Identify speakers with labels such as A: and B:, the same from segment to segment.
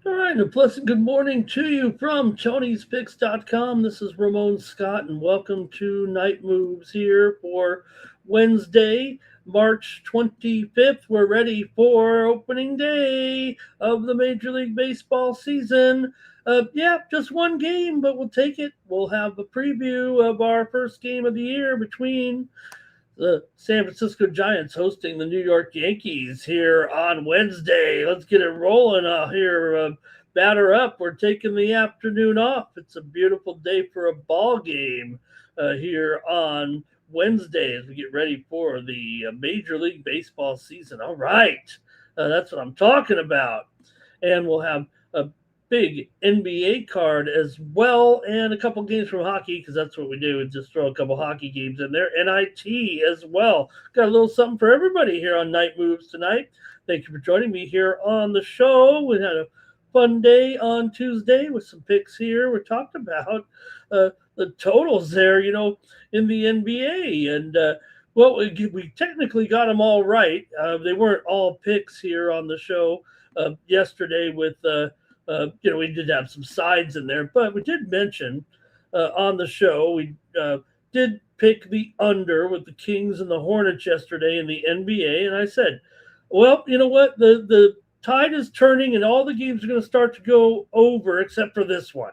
A: All right, and a pleasant good morning to you from Tony'sPicks.com. This is Ramon Scott, and welcome to Night Moves here for Wednesday, March 25th. We're ready for opening day of the Major League Baseball season. Yeah, just one game, but we'll take it. We'll have a preview of our first game of the year between the San Francisco Giants hosting the New York Yankees here on Wednesday. Let's get it rolling out here. Batter up. We're taking the afternoon off. It's a beautiful day for a ball game here on Wednesday as we get ready for the Major League Baseball season. All right. That's what I'm talking about. And we'll have a big NBA card as well, and a couple games from hockey because that's what we do. And just throw a couple hockey games in there. NIT as well. Got a little something for everybody here on Night Moves tonight. Thank you for joining me here on the show. We had a fun day on Tuesday with some picks here. We talked about the totals there, in the NBA, and well, we technically got them all right. They weren't all picks here on the show yesterday with. We did have some sides in there, but we did mention on the show we did pick the under with the Kings and the Hornets yesterday in the NBA, and I said, well, you know what, the tide is turning, and all the games are going to start to go over except for this one.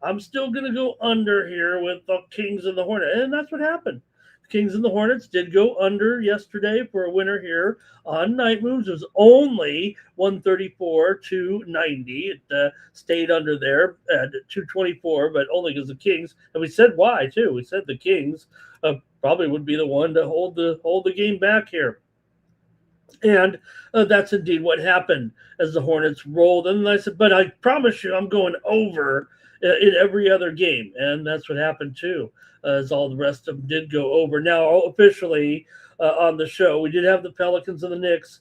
A: I'm still going to go under here with the Kings and the Hornets, and that's what happened. Kings and the Hornets did go under yesterday for a winner here on Night Moves. It was only 134 to 90. It stayed under there at 224, but only because the Kings. And we said why too. We said the Kings probably would be the one to hold the game back here. And that's indeed what happened as the Hornets rolled. And I said, but I promise you, I'm going over in every other game. And that's what happened too, as all the rest of them did go over. Now, officially on the show, we did have the Pelicans and the Knicks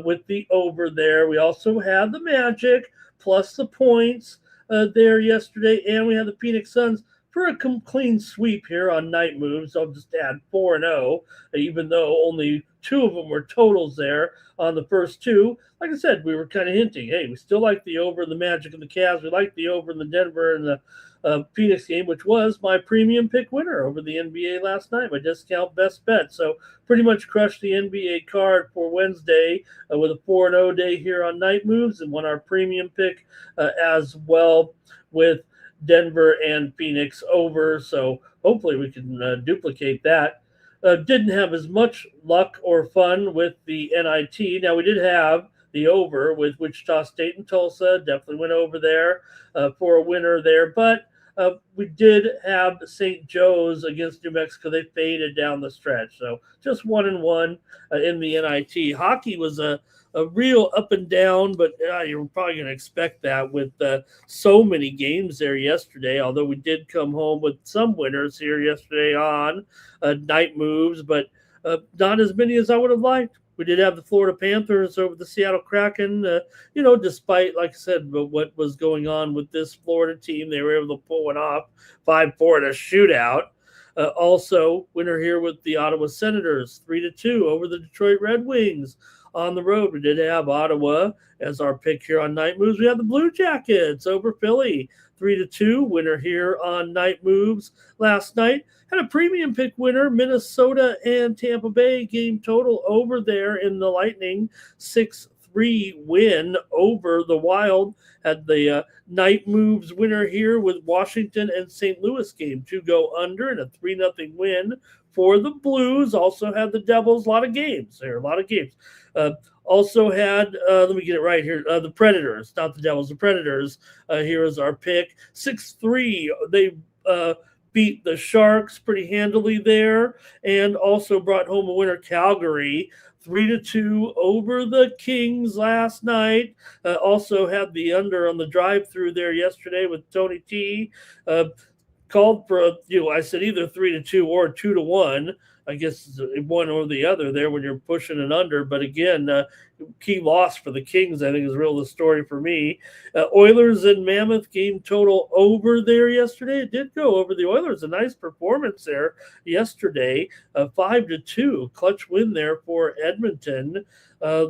A: with the over there. We also had the Magic plus the points there yesterday. And we had the Phoenix Suns for a clean sweep here on Night Moves. I'll just add 4-0, even though only two of them were totals there on the first two. Like I said, we were kind of hinting, hey, we still like the over in the Magic and the Cavs. We like the over in the Denver and the Phoenix game, which was my premium pick winner over the NBA last night, my discount best bet. So pretty much crushed the NBA card for Wednesday with a 4-0 day here on Night Moves, and won our premium pick as well with Denver and Phoenix over. So hopefully we can duplicate that. Didn't have as much luck or fun with the NIT. Now we did have the over with Wichita State and Tulsa. Definitely went over there for a winner there. But we did have St. Joe's against New Mexico. They faded down the stretch. So just 1-1 in the NIT. Hockey was a real up and down, but you're probably going to expect that with so many games there yesterday, although we did come home with some winners here yesterday on Night Moves. But Not as many as I would have liked. We did have the Florida Panthers over the Seattle Kraken. Despite, like I said, what was going on with this Florida team, they were able to pull one off 5-4 in a shootout. Also, winner here with the Ottawa Senators, 3-2 over the Detroit Red Wings on the road. We did have Ottawa as our pick here on Night Moves. We have the Blue Jackets over Philly, 3-2 winner here on Night Moves last night. Had a premium pick winner, Minnesota and Tampa Bay game total over there in the Lightning, 6-3 win over the Wild. Had the Night Moves winner here with Washington and St. Louis game to go under and a 3-0 win for the Blues. Also had the Devils, a lot of games there, a lot of games. Also had, let me get it right here, the Predators, not the Devils, the Predators. Here is our pick, 6-3. They beat the Sharks pretty handily there, and also brought home a winner, Calgary, 3-2 over the Kings last night. Also had the under on the drive-through there yesterday with Tony T. Called for, I said either 3-2 or 2-1. I guess one or the other there when you're pushing an under. But again, key loss for the Kings, I think, is really the story for me. Oilers and Mammoth game total over there yesterday. It did go over the Oilers. A nice performance there yesterday. 5-2 clutch win there for Edmonton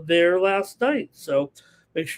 A: there last night. So make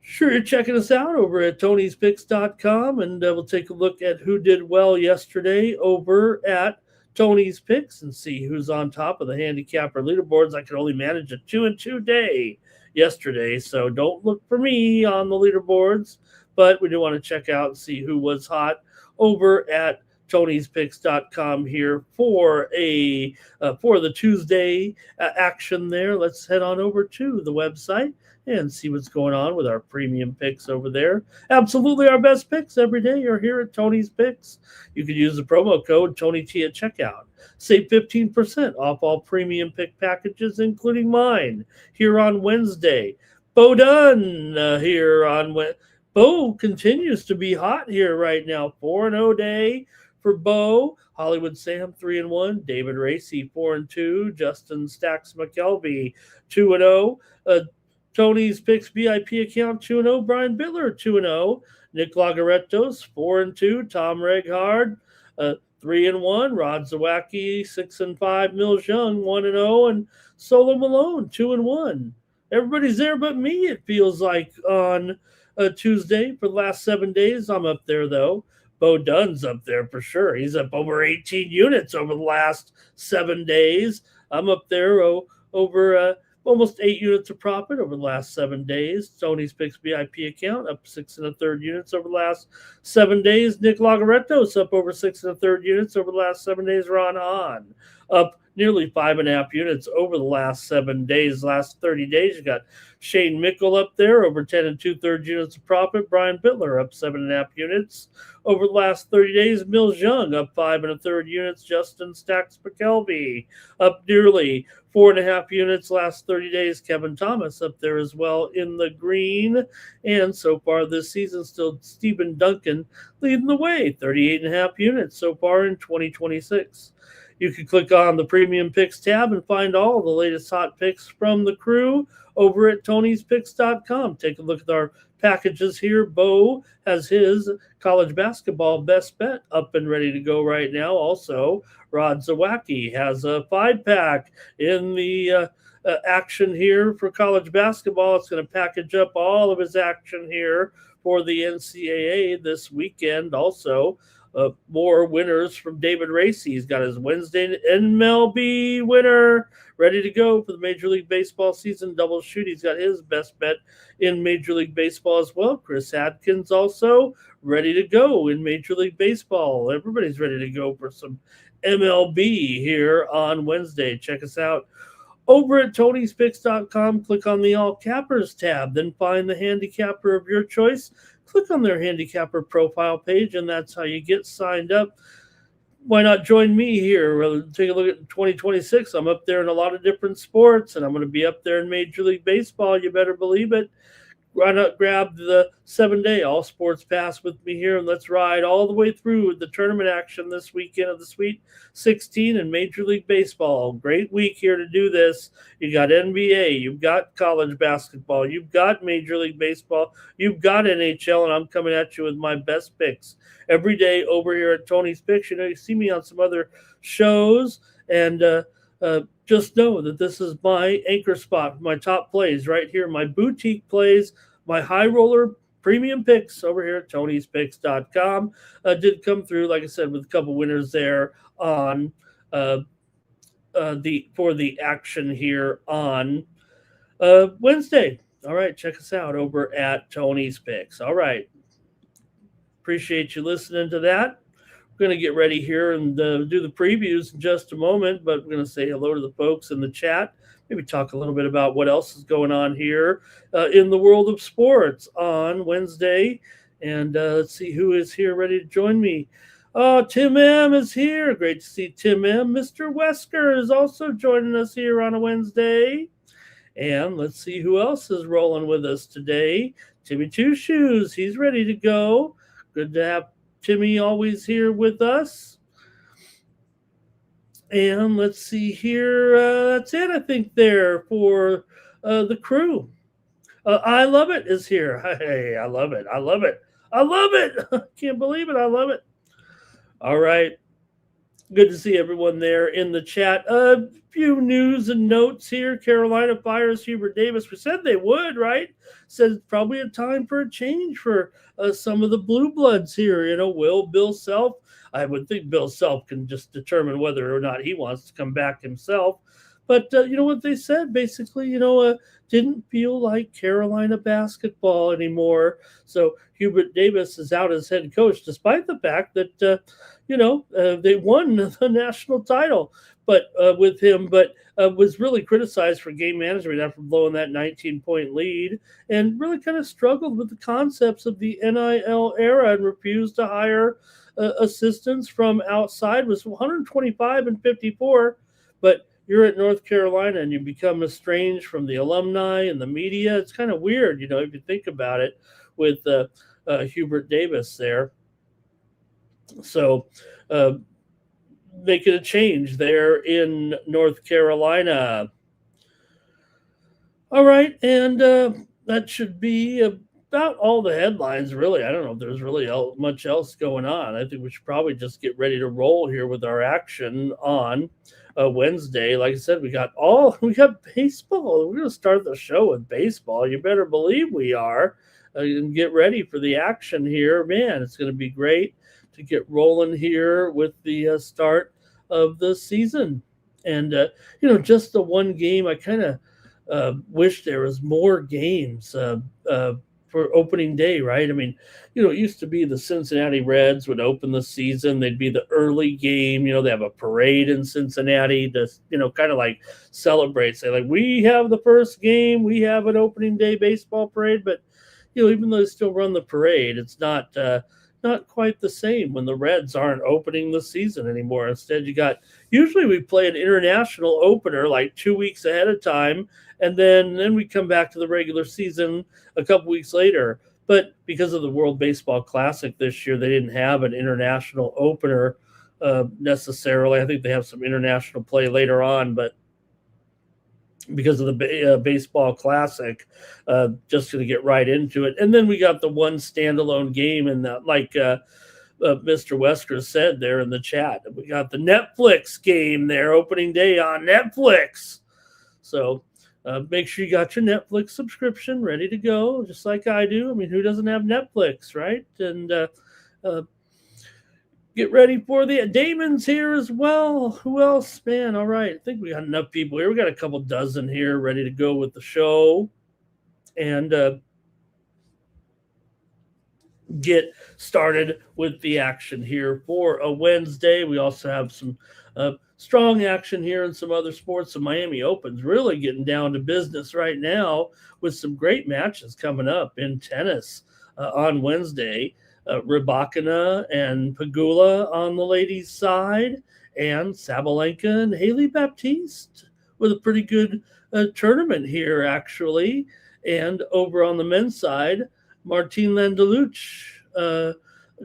A: sure you're checking us out over at Tony'sPicks.com, and we'll take a look at who did well yesterday over at Tony's Picks and see who's on top of the handicapper leaderboards. I could only manage a 2-2 day yesterday, so don't look for me on the leaderboards, but we do want to check out and see who was hot over at Tony'sPicks.com here for the Tuesday action there. Let's head on over to the website and see what's going on with our premium picks over there. Absolutely our best picks every day are here at Tony's Picks. You can use the promo code TonyT at checkout. Save 15% off all premium pick packages, including mine, here on Wednesday. Bo Dunn here on Wednesday. Bo continues to be hot here right now. 4-0 day for Bo. Hollywood Sam 3-1. David Racy 4-2. Justin Stacks McKelvey 2-0. Tony's Picks VIP account 2-0. Brian Bittler 2-0. Nick Lagarettos 4-2. Tom Reghard 3-1. Rod Zawacki 6-5. Mills Young 1-0. And Solo Malone 2-1. Everybody's there but me, it feels like, on Tuesday for the last 7 days. I'm up there, though. Bo Dunn's up there for sure. He's up over 18 units over the last 7 days. I'm up there over almost 8 units of profit over the last 7 days. Tony's Picks VIP account up 6 1/3 units over the last 7 days. Nick Lagaretto's up over 6 1/3 units over the last 7 days. Ron Hahn up nearly 5.5 units over the last 7 days. Last 30 days, you got Shane Mickle up there over 10 2/3 units of profit. Brian Bittler up 7.5 units over the last 30 days. Mills Young up 5 1/3 units. Justin Stacks McKelvey up nearly 4.5 units last 30 days. Kevin Thomas up there as well in the green. And so far this season, still Stephen Duncan leading the way, 38.5 units so far in 2026. You can click on the Premium Picks tab and find all the latest hot picks from the crew over at Tony'sPicks.com. Take a look at our packages here. Bo has his college basketball best bet up and ready to go right now. Also, Rod Zawacki has a 5-pack in the action here for college basketball. It's going to package up all of his action here for the NCAA this weekend. Also, more winners from David Racy. He's got his Wednesday MLB winner ready to go for the Major League Baseball season. Double shoot. He's got his best bet in Major League Baseball as well. Chris Adkins also ready to go in Major League Baseball. Everybody's ready to go for some MLB here on Wednesday. Check us out over at Tony'sPicks.com. Click on the All Cappers tab, then find the handicapper of your choice. Click on their handicapper profile page, and that's how you get signed up. Why not join me here? Take a look at 2026. I'm up there in a lot of different sports, and I'm going to be up there in Major League Baseball. You better believe it. why not grab the 7-day all sports pass with me here and let's ride all the way through the tournament action this weekend of the Sweet 16 in Major League Baseball. Great week here to do this. You got NBA, you've got college basketball, you've got Major League Baseball, you've got NHL, and I'm coming at you with my best picks every day over here at Tony's Picks. You see me on some other shows, and just know that this is my anchor spot, my top plays right here, my boutique plays, my high roller premium picks over here at Tony'sPicks.com. Did come through, like I said, with a couple winners there on the action here on Wednesday. All right, check us out over at Tony's Picks. All right, appreciate you listening to that. We're going to get ready here and do the previews in just a moment, but we're going to say hello to the folks in the chat, maybe talk a little bit about what else is going on here in the world of sports on Wednesday. And let's see who is here ready to join me. Oh, Tim M is here. Great to see Tim M. Mr. Wesker is also joining us here on a Wednesday. And let's see who else is rolling with us today. Timmy Two Shoes, he's ready to go. Good to have Timmy always here with us. And let's see here. That's it, I think, there for the crew. I Love It is here. Hey, I love it. I love it. I love it. I can't believe it. I love it. All right. Good to see everyone there in the chat. A few news and notes here. Carolina fires Hubert Davis. We said they would, right? Said it's probably a time for a change for some of the blue bloods here. Will Bill Self? I would think Bill Self can just determine whether or not he wants to come back himself. But you know what they said? Basically, didn't feel like Carolina basketball anymore. So Hubert Davis is out as head coach, despite the fact that, they won the national title with him, but was really criticized for game management after blowing that 19-point lead, and really kind of struggled with the concepts of the NIL era and refused to hire assistants from outside. Was 125 and 54, but you're at North Carolina and you become estranged from the alumni and the media. It's kind of weird, if you think about it, with Hubert Davis there. So making a change there in North Carolina. All right, and that should be about all the headlines, really. I don't know if there's really much else going on. I think we should probably just get ready to roll here with our action on Wednesday. Like I said, we got baseball. We're going to start the show with baseball. You better believe we are. And get ready for the action here. Man, it's going to be great to get rolling here with the start of the season. And, just the one game, I kind of wish there was more games for opening day, right? I mean, it used to be the Cincinnati Reds would open the season. They'd be the early game. They have a parade in Cincinnati to, kind of like celebrate. Say, like, we have the first game. We have an opening day baseball parade. But, even though they still run the parade, it's not quite the same when the Reds aren't opening the season anymore. Instead, usually we play an international opener like 2 weeks ahead of time, and then we come back to the regular season a couple weeks later. But because of the World Baseball Classic this year, they didn't have an international opener necessarily. I think they have some international play later on, but because of the Baseball Classic, just going to get right into it. And then we got the one standalone game, and like Mr. Wesker said there in the chat, we got the Netflix game there, opening day on Netflix. So make sure you got your Netflix subscription ready to go, just like I do. I mean, who doesn't have Netflix, right? And get ready for the Damon's here as well. Who else, man? All right, I think we got enough people here. We got a couple dozen here ready to go with the show, and get started with the action here for a Wednesday. We also have some strong action here in some other sports. The Miami Open's really getting down to business right now with some great matches coming up in tennis on Wednesday. Rybakina and Pegula on the ladies' side, and Sabalenka and Haley Baptiste with a pretty good tournament here, actually. And over on the men's side, Martin Landaluch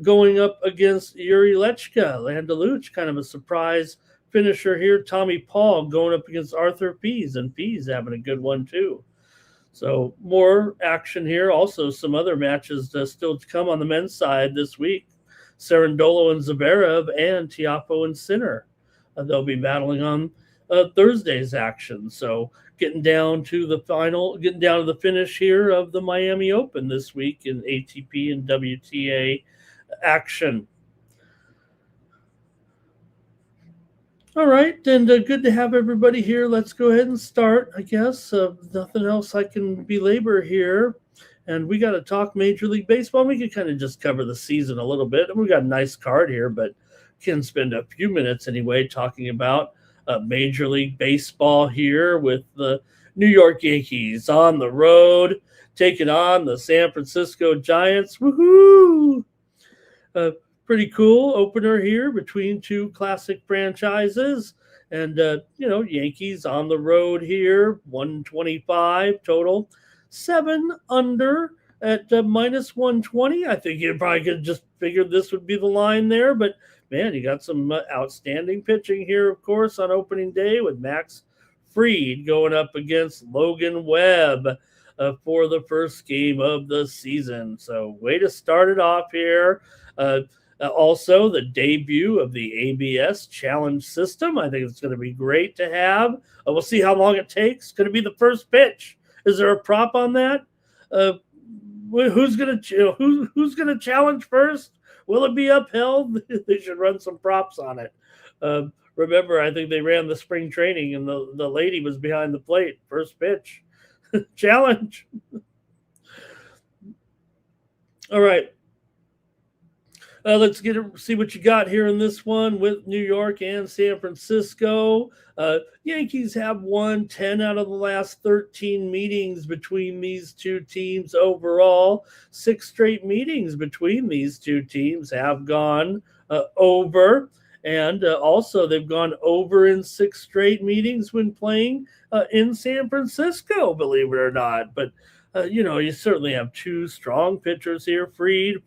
A: going up against Yuri Lechka. Landaluch, kind of a surprise finisher here. Tommy Paul going up against Arthur Pease, and Pease having a good one too. So more action here. Also, some other matches still to come on the men's side this week. Sarandolo and Zverev and Tiafoe and Sinner. They'll be battling on Thursday's action. So getting down to the finish here of the Miami Open this week in ATP and WTA action. All right, and good to have everybody here. Let's go ahead and start, I guess. Nothing else I can belabor here. And we got to talk Major League Baseball. We can kind of just cover the season a little bit. And we got a nice card here, but can spend a few minutes anyway talking about Major League Baseball here with the New York Yankees on the road, taking on the San Francisco Giants. Woohoo! Pretty cool opener here between two classic franchises. And, Yankees on the road here, 125 total, 7 under at minus 120. I think you probably could just figured this would be the line there. But, man, you got some outstanding pitching here, of course, on opening day with Max Fried going up against Logan Webb for the first game of the season. So way to start it off here. Also, the debut of the ABS Challenge system. I think it's going to be great to have. We'll see how long it takes. It's going to be the first pitch. Is there a prop on that? Who's going to challenge first? Will it be upheld? They should run some props on it. Remember, I think they ran the spring training, and the lady was behind the plate. First pitch, challenge. All right. Let's see what you got here in this one with New York and San Francisco. Yankees have won 10 out of the last 13 meetings between these two teams overall. 6 straight meetings between these two teams have gone over. And also, they've gone over in 6 straight meetings when playing in San Francisco, believe it or not. But, you certainly have 2 strong pitchers here. Fried,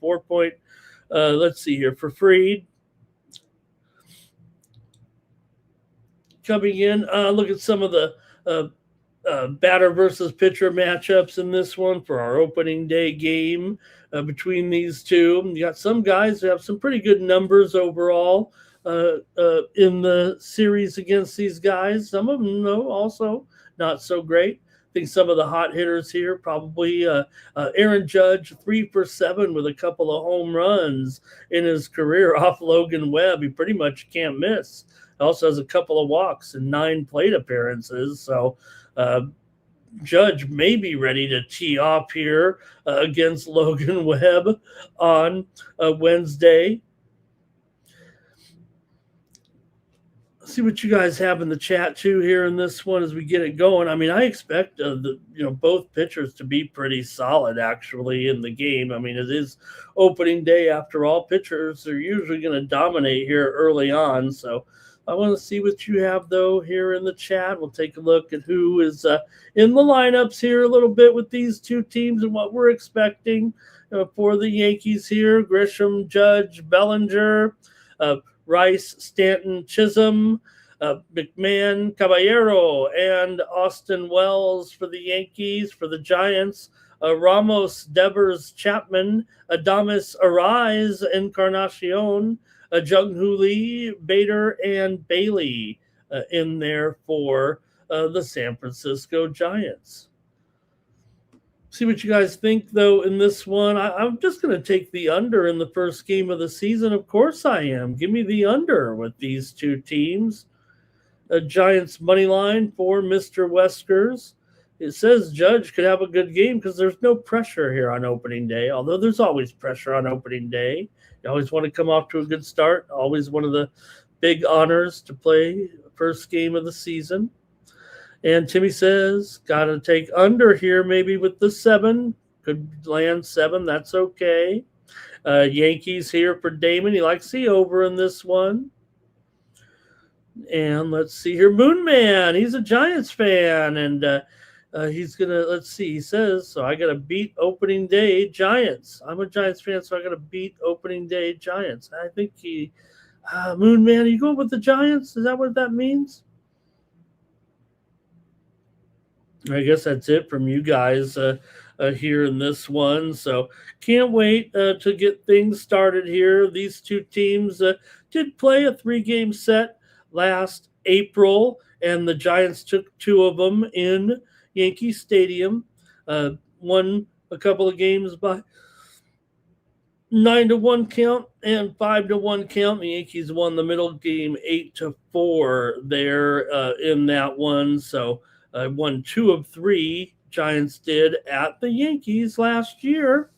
A: let's see here for Fried. Coming in, look at some of the batter versus pitcher matchups in this one for our opening day game between these two. You got some guys who have some pretty good numbers overall in the series against these guys. Some of them, though, also not so great. I think some of the hot hitters here, probably Aaron Judge, 3 for 7 with a couple of home runs in his career off Logan Webb. He pretty much can't miss. Also has a couple of walks and 9 plate appearances. So Judge may be ready to tee off here against Logan Webb on Wednesday. See what you guys have in the chat too here in this one as we get it going. I mean, I expect both pitchers to be pretty solid actually in the game. I mean, it is opening day after all. Pitchers are usually going to dominate here early on. So I want to see what you have though here in the chat. We'll take a look at who is in the lineups here a little bit with these two teams and what we're expecting for the Yankees here. Grisham, Judge, Bellinger, Rice, Stanton, Chisholm, McMahon, Caballero, and Austin Wells for the Yankees. For the Giants, Ramos, Devers, Chapman, Adames, Arise, Encarnacion, Jung-Hoo Lee, Bader, and Bailey in there for the San Francisco Giants. See what you guys think, though, in this one. I'm just going to take the under in the first game of the season. Of course I am. Give me the under with these two teams. Giants money line for Mr. Weskers. It says Judge could have a good game because there's no pressure here on opening day, although there's always pressure on opening day. You always want to come off to a good start. Always one of the big honors to play first game of the season. And Timmy says, got to take under here maybe with the 7. Could land 7. That's okay. Yankees here for Damon. He likes the over in this one. And let's see here. Moonman. He's a Giants fan. And He's gonna, let's see. He says, so I gotta beat opening day Giants. I'm a Giants fan, so I gotta beat opening day Giants. I think Moon Man, are you going with the Giants? Is that what that means? I guess that's it from you guys here in this one. So can't wait to get things started here. These two teams did play a 3-game set last April, and the Giants took two of them in Yankee Stadium. Won a couple of games by 9-1 count and 5-1 count. The Yankees won the middle game 8-4 there in that one. So won 2 of 3. Giants did at the Yankees last year.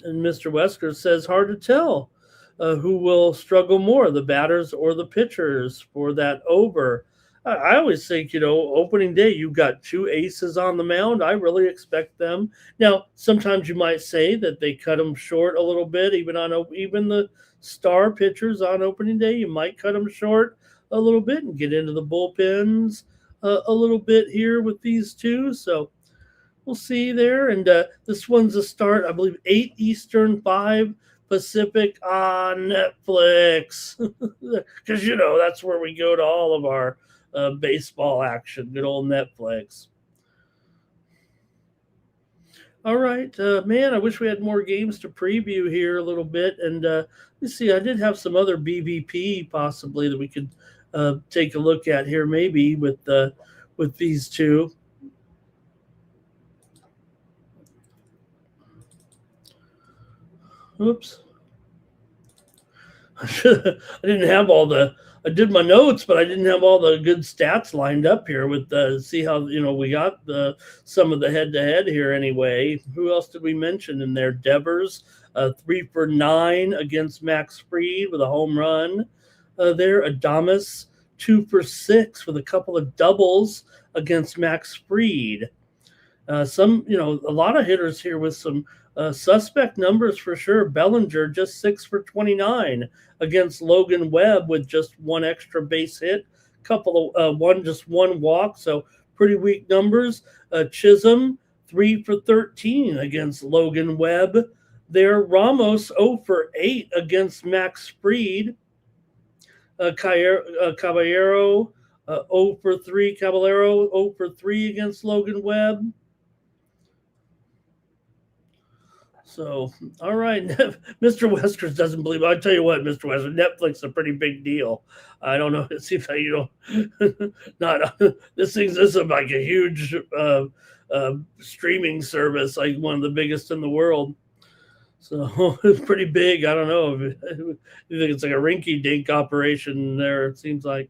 A: And Mr. Wesker says hard to tell who will struggle more, the batters or the pitchers for that over. I always think, opening day, you've got 2 aces on the mound. I really expect them. Now, sometimes you might say that they cut them short a little bit, even the star pitchers on opening day. You might cut them short a little bit and get into the bullpens a little bit here with these two. So we'll see there. And this one's a start, I believe, 8 Eastern, 5 Pacific on Netflix. Because, that's where we go to all of our baseball action. Good old Netflix. All right, man, I wish we had more games to preview here a little bit. And let's see, I did have some other BVP possibly that we could take a look at here, maybe with these two. Oops. I didn't have I did my notes, but I didn't have all the good stats lined up here with see how, we got some of the head to head here anyway. Who else did we mention in there? Devers, 3 for 9 against Max Fried with a home run there. Adames, 2 for 6 with a couple of doubles against Max Fried. A lot of hitters here with some suspect numbers for sure. Bellinger just 6 for 29 against Logan Webb with just 1 extra base hit, couple of one walk, so pretty weak numbers. Chisholm 3 for 13 against Logan Webb. There, Ramos 0 for 8 against Max Fried. Caballero 0 for 3. Caballero 0 for 3 against Logan Webb. So, all right, Mr. Weskers doesn't believe. I'll tell you what, Mr. Weskers, Netflix is a pretty big deal. I don't know. It seems like not this is like a huge streaming service, like one of the biggest in the world. So it's pretty big. I don't know if you think it's like a rinky-dink operation there. It seems like.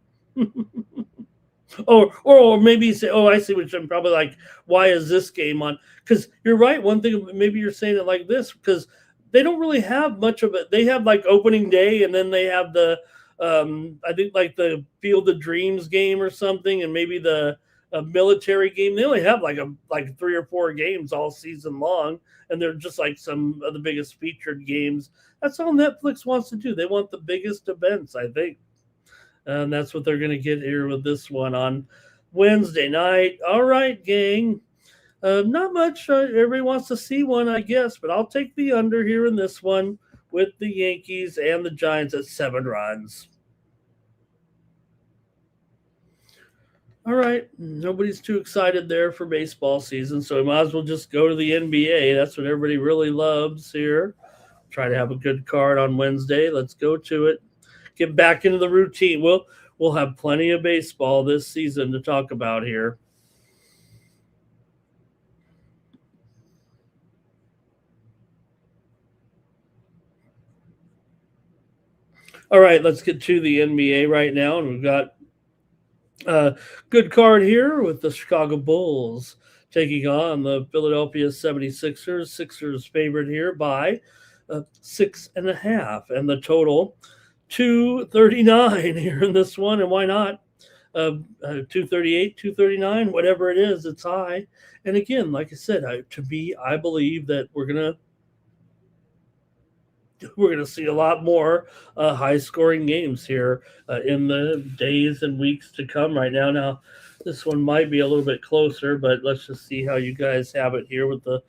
A: Or maybe you say, oh, I see what I'm probably like, why is this game on? Because you're right. One thing, maybe you're saying it like this, because they don't really have much of it. They have like opening day, and then they have the, I think like the Field of Dreams game or something, and maybe the military game. They only have like 3 or 4 games all season long, and they're just like some of the biggest featured games. That's all Netflix wants to do. They want the biggest events, I think. And that's what they're going to get here with this one on Wednesday night. All right, gang. Not much. Everybody wants to see one, I guess, but I'll take the under here in this one with the Yankees and the Giants at 7 runs. All right. Nobody's too excited there for baseball season, so we might as well just go to the NBA. That's what everybody really loves here. Try to have a good card on Wednesday. Let's go to it. Get back into the routine. We'll have plenty of baseball this season to talk about here. All right, let's get to the NBA right now, and we've got a good card here with the Chicago Bulls taking on the Philadelphia 76ers. Sixers favored here by 6.5, and the total 239 here in this one, and why not 238, 239, whatever it is, it's high. And again, like I said, to me, I believe that we're gonna we're going to see a lot more high-scoring games here in the days and weeks to come. Right now, this one might be a little bit closer, but let's just see how you guys have it here with the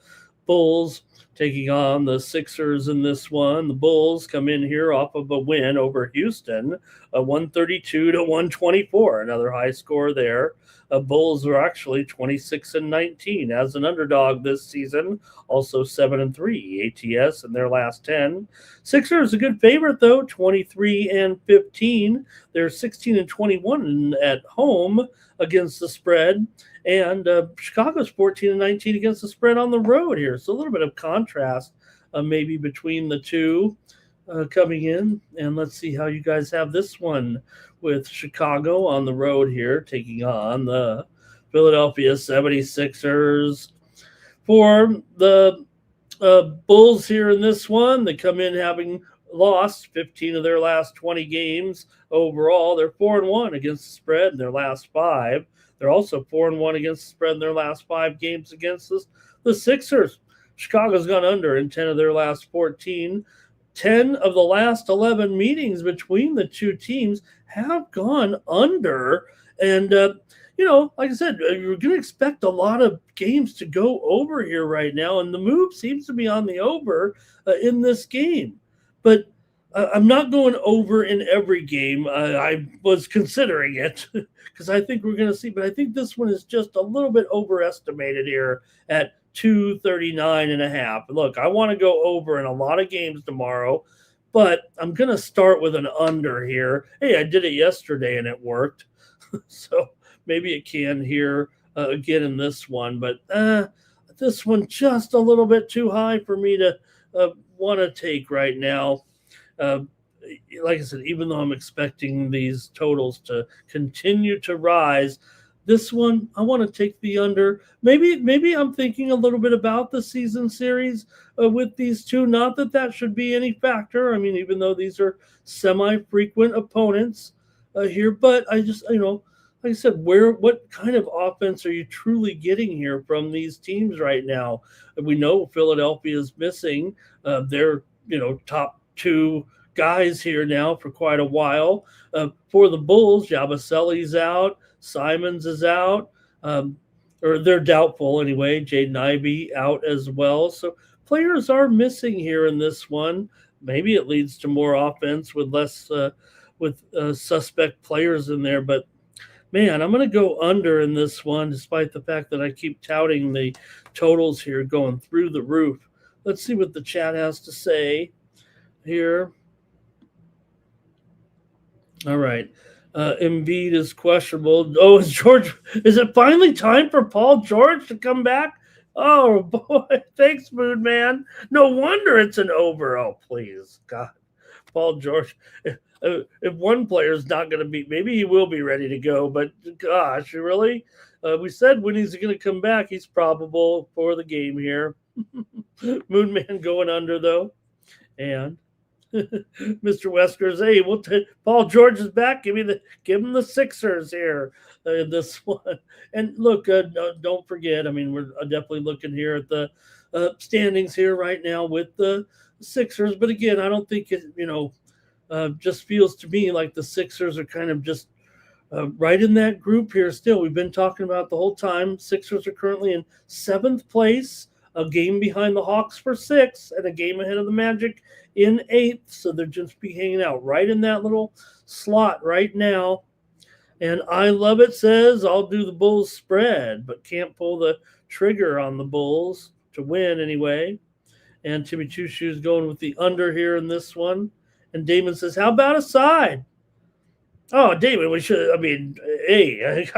A: Bulls taking on the Sixers in this one. The Bulls come in here off of a win over Houston, 132 to 124. Another high score there. Bulls are actually 26-19 as an underdog this season. Also 7-3 ATS in their last 10. Sixers a good favorite though, 23-15. They're 16-21 at home against the spread. And Chicago's 14-19 against the spread on the road here. So a little bit of contrast maybe between the two coming in. And let's see how you guys have this one with Chicago on the road here, taking on the Philadelphia 76ers. For the Bulls here in this one, they come in having lost 15 of their last 20 games overall. They're 4-1 against the spread in their last 5. They're also 4-1 against the spread in their last 5 games against the Sixers. Chicago's gone under in 10 of their last 14. 10 of the last 11 meetings between the two teams have gone under. And, like I said, you're going to expect a lot of games to go over here right now. And the move seems to be on the over in this game. But I'm not going over in every game. I was considering it because I think we're going to see, but I think this one is just a little bit overestimated here at 239.5. Look, I want to go over in a lot of games tomorrow, but I'm going to start with an under here. Hey, I did it yesterday and it worked. So maybe it can here again in this one, but this one just a little bit too high for me to want to take right now. Like I said, even though I'm expecting these totals to continue to rise, this one I want to take the under. Maybe I'm thinking a little bit about the season series with these two. Not that should be any factor. I mean, even though these are semi-frequent opponents here, but I just like I said, what kind of offense are you truly getting here from these teams right now? We know Philadelphia is missing their top 2 guys here now for quite a while. For the Bulls, Yabusele's out, Simons is out, or they're doubtful anyway. Jaden Ivey out as well. So players are missing here in this one. Maybe it leads to more offense with less suspect players in there, but man, I'm going to go under in this one, despite the fact that I keep touting the totals here going through the roof. Let's see what the chat has to say here. All right. Embiid is questionable. Oh, is it finally time for Paul George to come back? Oh, boy. Thanks, Mood Man. No wonder it's an over. Oh, please. God. Paul George. If one player is not going to be, maybe he will be ready to go, but gosh, really? We said when he's going to come back, he's probable for the game here. Moon Man going under, though. And Mr. Weskers, hey, Paul George is back. Give him the Sixers here in this one. And look, don't forget. I mean, we're definitely looking here at the standings here right now with the Sixers. But again, I don't think it. Just feels to me like the Sixers are kind of just right in that group here still. We've been talking about the whole time. Sixers are currently in 7th place, a game behind the Hawks for 6th, and a game ahead of the Magic in 8th. So they're just be hanging out right in that little slot right now. And I Love It says, I'll do the Bulls spread, but can't pull the trigger on the Bulls to win anyway. And Timmy Two Shoes going with the under here in this one. And Damon says, how about a side? Oh, Damon, we should, hey, I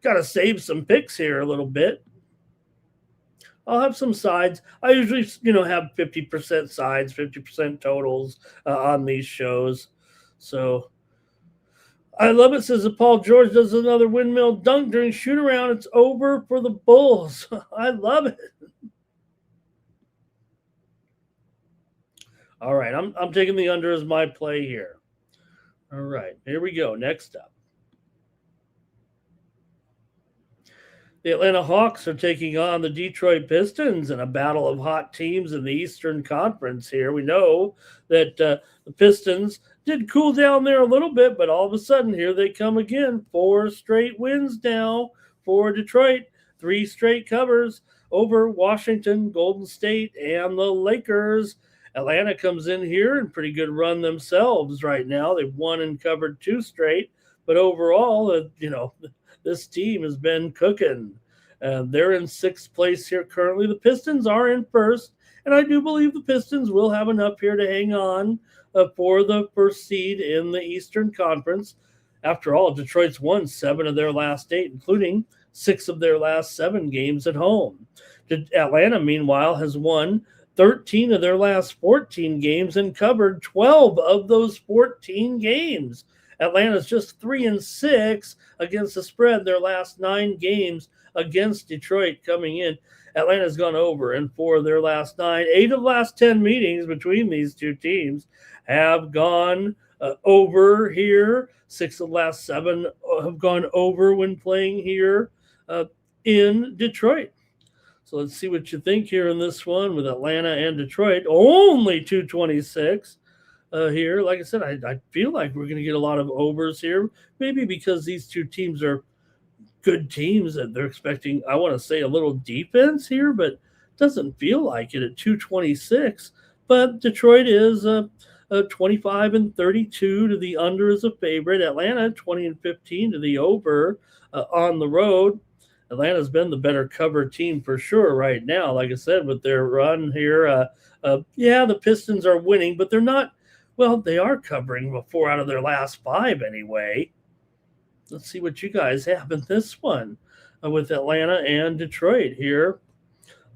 A: gotta save some picks here a little bit. I'll have some sides. I usually, have 50% sides, 50% totals on these shows. So I Love It says if Paul George does another windmill dunk during shoot around, it's over for the Bulls. I love it. All right, I'm taking the under as my play here. All right, here we go. Next up. The Atlanta Hawks are taking on the Detroit Pistons in a battle of hot teams in the Eastern Conference here. We know that the Pistons did cool down there a little bit, but all of a sudden, here they come again. 4 straight wins now for Detroit, 3 straight covers over Washington, Golden State, and the Lakers. Atlanta comes in here in pretty good run themselves right now. They've won and covered 2 straight, but overall, this team has been cooking. They're in 6th place here currently. The Pistons are in first, and I do believe the Pistons will have enough here to hang on for the first seed in the Eastern Conference. After all, Detroit's won 7 of their last 8, including 6 of their last 7 games at home. Atlanta, meanwhile, has won 13 of their last 14 games and covered 12 of those 14 games. Atlanta's just 3-6 against the spread their last 9 games against Detroit coming in. Atlanta's gone over in 4 of their last 9. 8 of the last 10 meetings between these two teams have gone over here. 6 of the last 7 have gone over when playing here in Detroit. So let's see what you think here in this one with Atlanta and Detroit. Only 226 here. Like I said, I feel like we're going to get a lot of overs here, maybe because these two teams are good teams that they're expecting, I want to say, a little defense here, but it doesn't feel like it at 226. But Detroit is 25-32 to the under as a favorite. Atlanta 20-15 to the over on the road. Atlanta's been the better cover team for sure right now. Like I said, with their run here, the Pistons are winning, but they're not. Well, they are covering 4 out of their last 5 anyway. Let's see what you guys have in this one with Atlanta and Detroit here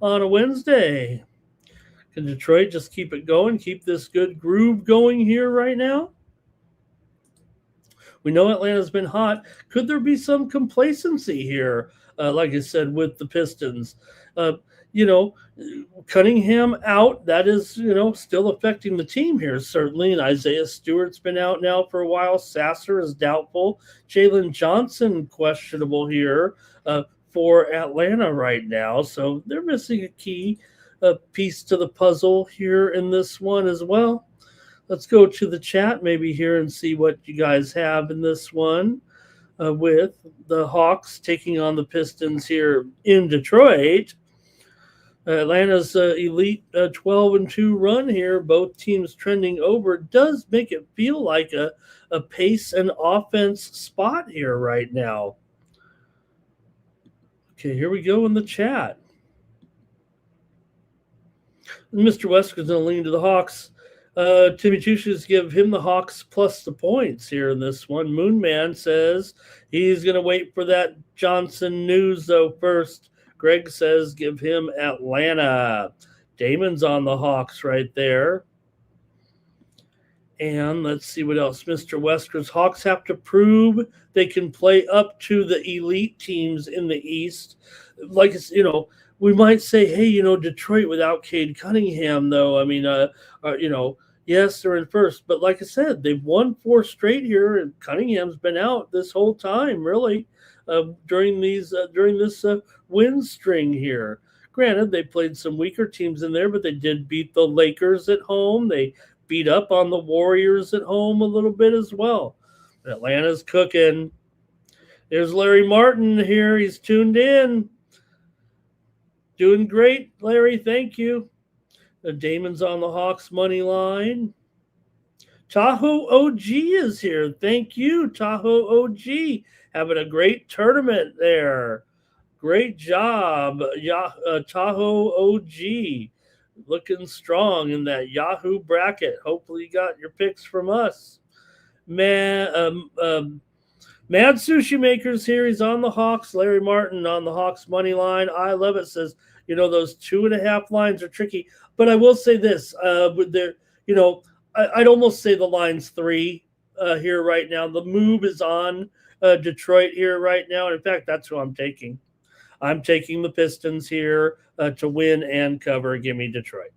A: on a Wednesday. Can Detroit just keep it going, keep this good groove going here right now? We know Atlanta's been hot. Could there be some complacency here, like I said, with the Pistons? Cunningham out, that is, still affecting the team here, certainly. And Isaiah Stewart's been out now for a while. Sasser is doubtful. Jalen Johnson questionable here for Atlanta right now. So they're missing a key piece to the puzzle here in this one as well. Let's go to the chat maybe here and see what you guys have in this one with the Hawks taking on the Pistons here in Detroit. Atlanta's elite 12-2 run here, both teams trending over, does make it feel like a pace and offense spot here right now. Okay, here we go in the chat. Mr. Wesker's going to lean to the Hawks. Timmy Chushes give him the Hawks plus the points here in this one. Moonman says he's going to wait for that Johnson news, though, first. Greg says give him Atlanta. Damon's on the Hawks right there. And let's see what else. Mr. Wesker's Hawks have to prove they can play up to the elite teams in the East. Like, we might say, hey, Detroit without Cade Cunningham, though. I mean, yes, they're in first. But like I said, they've won 4 straight here, and Cunningham's been out this whole time, really, during this win string here. Granted, they played some weaker teams in there, but they did beat the Lakers at home. They beat up on the Warriors at home a little bit as well. Atlanta's cooking. There's Larry Martin here. He's tuned in. Doing great, Larry. Thank you. Damon's on the Hawks money line. Tahoe OG is here. Thank you, Tahoe OG. Having a great tournament there. Great job, Tahoe OG. Looking strong in that Yahoo bracket. Hopefully you got your picks from us. Mad Sushi Makers here. He's on the Hawks. Larry Martin on the Hawks money line. I love it. Says, those 2.5 lines are tricky. But I will say this. I'd almost say the line's 3 here right now. The move is on Detroit here right now. And in fact, that's who I'm taking. I'm taking the Pistons here to win and cover. Give me Detroit.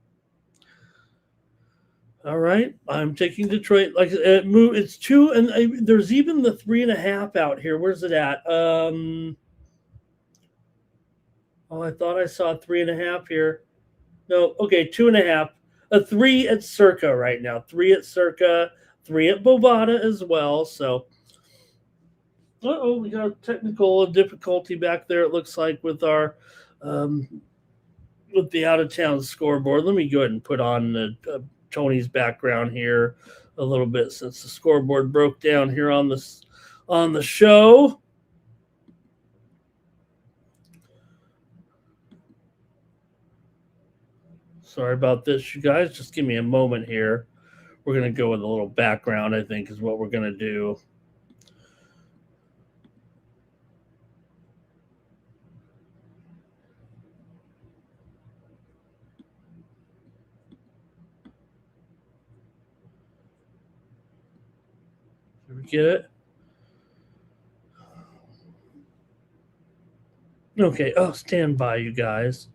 A: All right, I'm taking Detroit. Like move, it's 2, and there's even the 3.5 out here. Where's it at? Oh, I thought I saw 3.5 here. No, okay, 2.5. A 3 at Circa right now. 3 at Circa, 3 at Bovada as well. So, we got a technical difficulty back there. It looks like um, with the out of town scoreboard. Let me go ahead and put on Tony's background here a little bit since the scoreboard broke down here on the show. Sorry about this, you guys. Just give me a moment here. We're going to go with a little background, I think, is what we're going to do. Did we get it? Okay. Oh, stand by, you guys.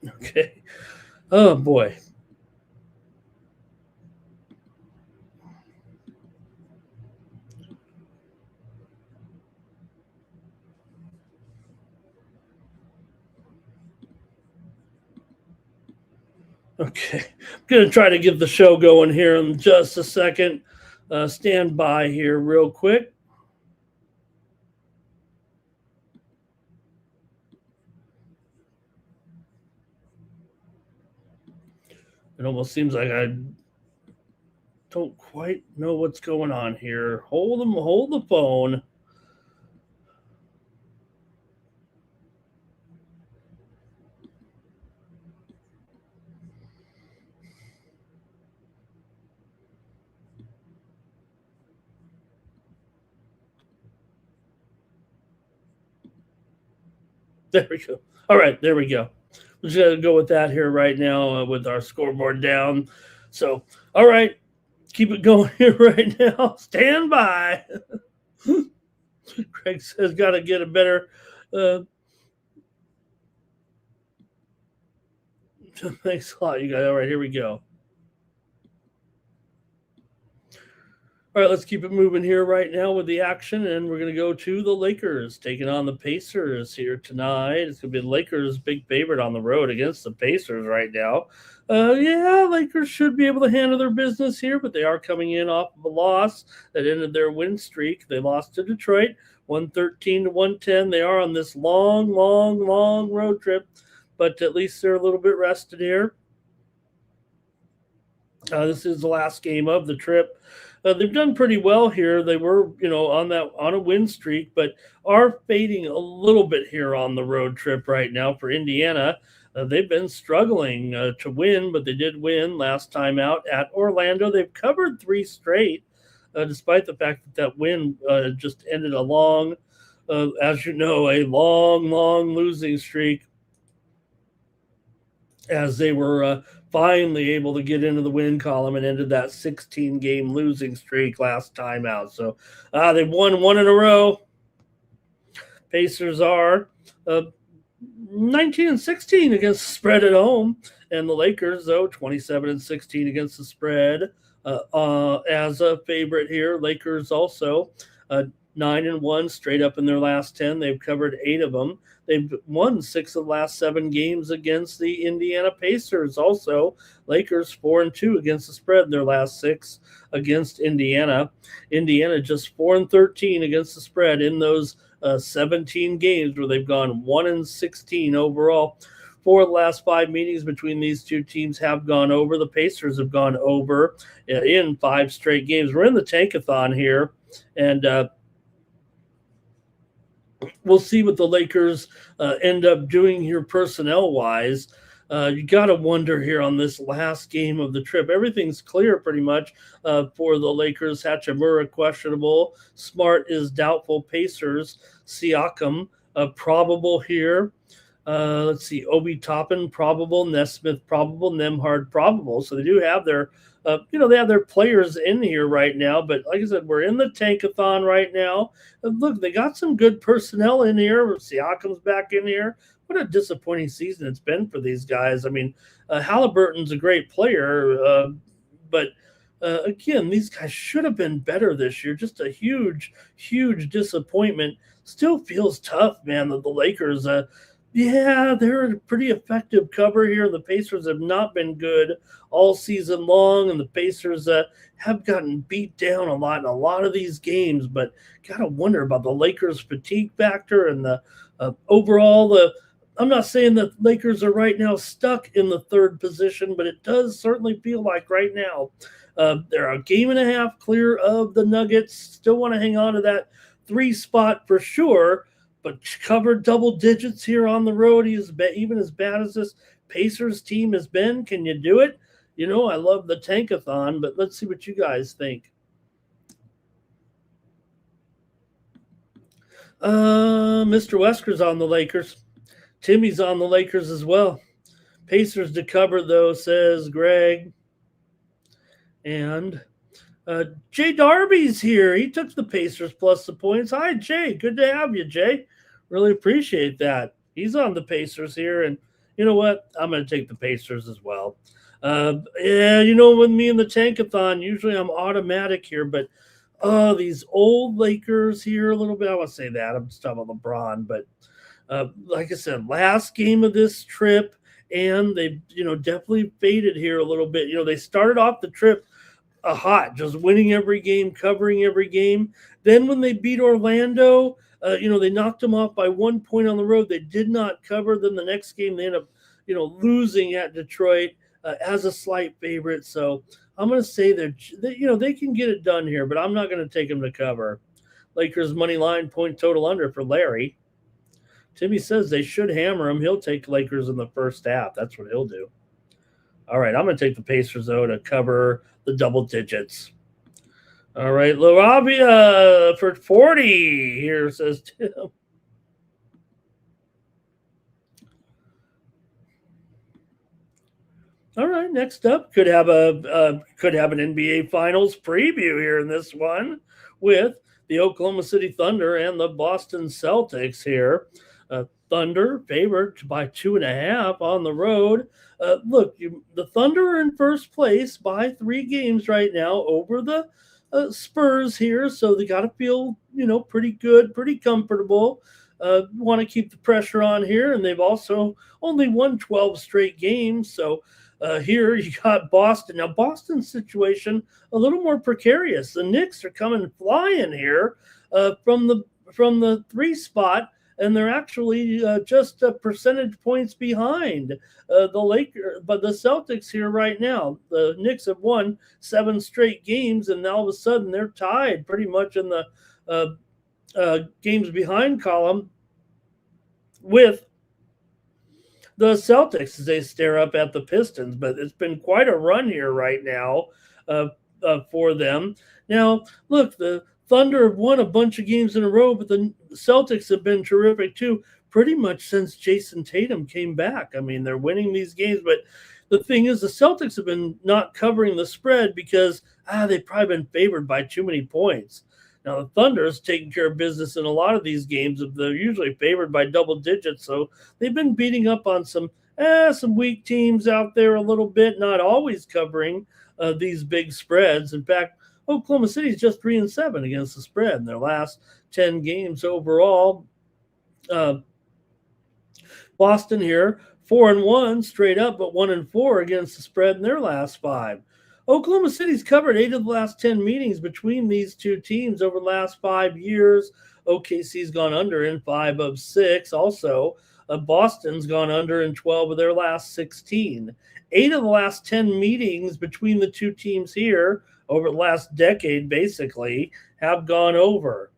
A: Okay. Oh, boy. Okay. I'm going to try to get the show going here in just a second. Stand by here, real quick. It almost seems like I don't quite know what's going on here. Hold the phone. There we go. All right, there we go. We're just gonna go with that here right now with our scoreboard down. So, all right, keep it going here right now. Stand by. Craig says, "Got to get a better." Uh, thanks a lot, you guys. All right, here we go. All right, let's keep it moving here right now with the action, and we're going to go to the Lakers taking on the Pacers here tonight. It's going to be the Lakers' big favorite on the road against the Pacers right now. Yeah, Lakers should be able to handle their business here, but they are coming in off of a loss that ended their win streak. They lost to Detroit, 113 to 110. They are on this long road trip, but at least they're a little bit rested here. This is the last game of the trip. They've done pretty well here. They were, on a win streak, but are fading a little bit here on the road trip right now for Indiana. They've been struggling to win, but they did win last time out at Orlando. They've covered 3 straight, despite the fact that win just ended a as you know, a long losing streak as they were finally able to get into the win column and ended that 16 game losing streak last time out. So they've won 1 in a row. Pacers are 19 and 16 against the spread at home, and the Lakers, though, 27 and 16 against the spread as a favorite here. Lakers also 9 and 1 straight up in their last 10. They've covered 8 of them. They've won 6 of the last 7 games against the Indiana Pacers. Also, Lakers 4 and 2 against the spread in their last 6 against Indiana. Indiana just 4 and 13 against the spread in those 17 games where they've gone 1 and 16 overall. 4 of the last 5 meetings between these two teams have gone over. The Pacers have gone over in 5 straight games. We're in the tankathon here, and we'll see what the Lakers end up doing here personnel-wise. You got to wonder here on this last game of the trip. Everything's clear pretty much for the Lakers. Hachimura questionable. Smart is doubtful. Pacers, Siakam probable here. Let's see, Obi Toppin probable, Nesmith probable, Nemhard probable. So they do have their, they have their players in here right now. But like I said, we're in the tankathon right now. And look, they got some good personnel in here. Siakam's back in here. What a disappointing season it's been for these guys. I mean, Halliburton's a great player, but again, these guys should have been better this year. Just a huge, huge disappointment. Still feels tough, man, that the Lakers, yeah, they're a pretty effective cover here. The Pacers have not been good all season long, and the Pacers have gotten beat down a lot in a lot of these games. But gotta wonder about the Lakers' fatigue factor and the overall. I'm not saying that Lakers are right now stuck in the third position, but it does certainly feel like right now they're a game and a half clear of the Nuggets. Still want to hang on to that 3 spot for sure, but covered double digits here on the road. He's even as bad as this Pacers team has been. Can you do it? I love the tankathon, but let's see what you guys think. Mr. Wesker's on the Lakers. Timmy's on the Lakers as well. Pacers to cover, though, says Greg. And Jay Darby's here. He took the Pacers plus the points. Hi, Jay. Good to have you, Jay. Really appreciate that. He's on the Pacers here. And you know what? I'm going to take the Pacers as well. Yeah, with me in the tankathon, usually I'm automatic here. But these old Lakers here a little bit. I want to say that. I'm still on LeBron. But like I said, last game of this trip. And they, definitely faded here a little bit. They started off the trip hot, just winning every game, covering every game. Then when they beat Orlando, they knocked them off by 1 point on the road. They did not cover. Then the next game they end up, losing at Detroit as a slight favorite. So I'm going to say that they can get it done here, but I'm not going to take them to cover. Lakers money line point total under for Larry. Timmy says they should hammer him. He'll take Lakers in the first half. That's what he'll do. All right, I'm going to take the Pacers, though, to cover the double digits. All right, Laravia for 40 here, says Tim. All right, next up, could have an NBA Finals preview here in this one with the Oklahoma City Thunder and the Boston Celtics here. Thunder favored by 2.5 on the road. Look, the Thunder are in first place by 3 games right now over the Spurs here, so they got to feel pretty good, pretty comfortable. Want to keep the pressure on here, and they've also only won 12 straight games. So here you got Boston. Now Boston's situation a little more precarious. The Knicks are coming flying here from the 3 spot. And they're actually just percentage points behind the Lakers, but the Celtics here right now. The Knicks have won 7 straight games, and all of a sudden they're tied pretty much in the games behind column with the Celtics as they stare up at the Pistons. But it's been quite a run here right now for them. Now, look, the Thunder have won a bunch of games in a row, but the Celtics have been terrific too, pretty much since Jason Tatum came back. I mean, they're winning these games, but the thing is the Celtics have been not covering the spread because they've probably been favored by too many points. Now, the Thunder is taking care of business in a lot of these games. They're usually favored by double digits, so they've been beating up on some weak teams out there a little bit, not always covering these big spreads. In fact, Oklahoma City is just 3-7 against the spread in their last 10 games overall. Boston here, 4-1 straight up, but 1-4 against the spread in their last 5. Oklahoma City's covered 8 of the last 10 meetings between these two teams over the last 5 years. OKC's gone under in 5 of 6. Also, Boston's gone under in 12 of their last 16. 8 of the last 10 meetings between the two teams here over the last decade, basically, have gone over.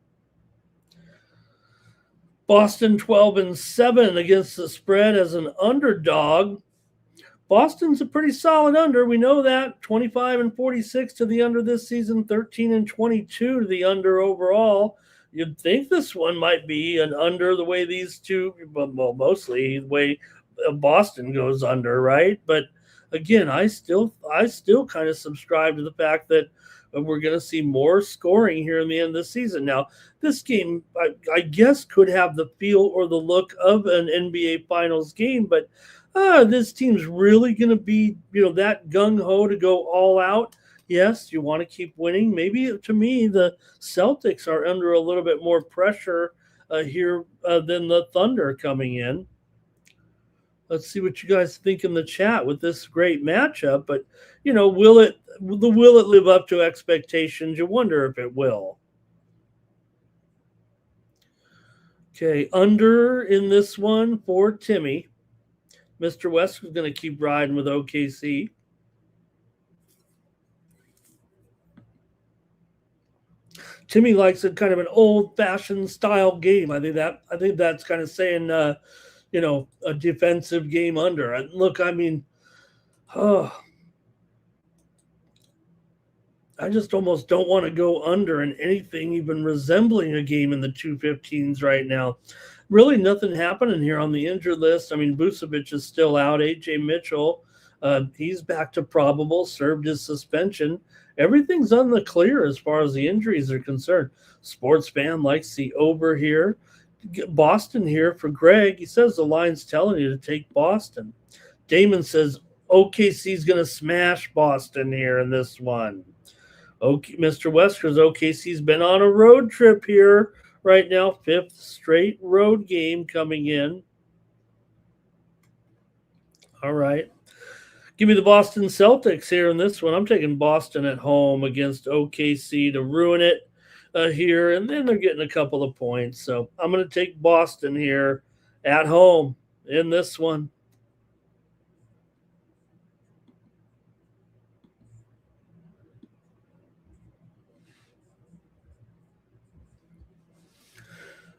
A: Boston 12-7 against the spread as an underdog. Boston's a pretty solid under. We know that. 25-46 to the under this season, 13-22 to the under overall. you'd think this one might be an under the way these two, well, mostly the way Boston goes under, right? But again, I still kind of subscribe to the fact that we're going to see more scoring here in the end of the season. Now, this game, I guess, could have the feel or the look of an NBA Finals game, but this team's really going to be, that gung ho to go all out. Yes, you want to keep winning. Maybe to me, the Celtics are under a little bit more pressure here than the Thunder coming in. Let's see what you guys think in the chat with this great matchup. But will it live up to expectations? You wonder if it will. Okay, under in this one for Timmy. Mr. West is going to keep riding with OKC. Timmy likes it kind of an old-fashioned style game. I think that's kind of saying a defensive game under. And look, I mean, I just almost don't want to go under in anything even resembling a game in the 215s right now. Really nothing happening here on the injured list. I mean, Vucevic is still out. AJ Mitchell, he's back to probable, served his suspension. Everything's on the clear as far as the injuries are concerned. Sports fan likes the over here. Boston here for Greg. He says the line's telling you to take Boston. Damon says OKC's going to smash Boston here in this one. Okay, Mr. Wester's OKC's been on a road trip here right now. 5th straight road game coming in. All right. Give me the Boston Celtics here in this one. I'm taking Boston at home against OKC to ruin it here, and then they're getting a couple of points. So I'm going to take Boston here at home in this one.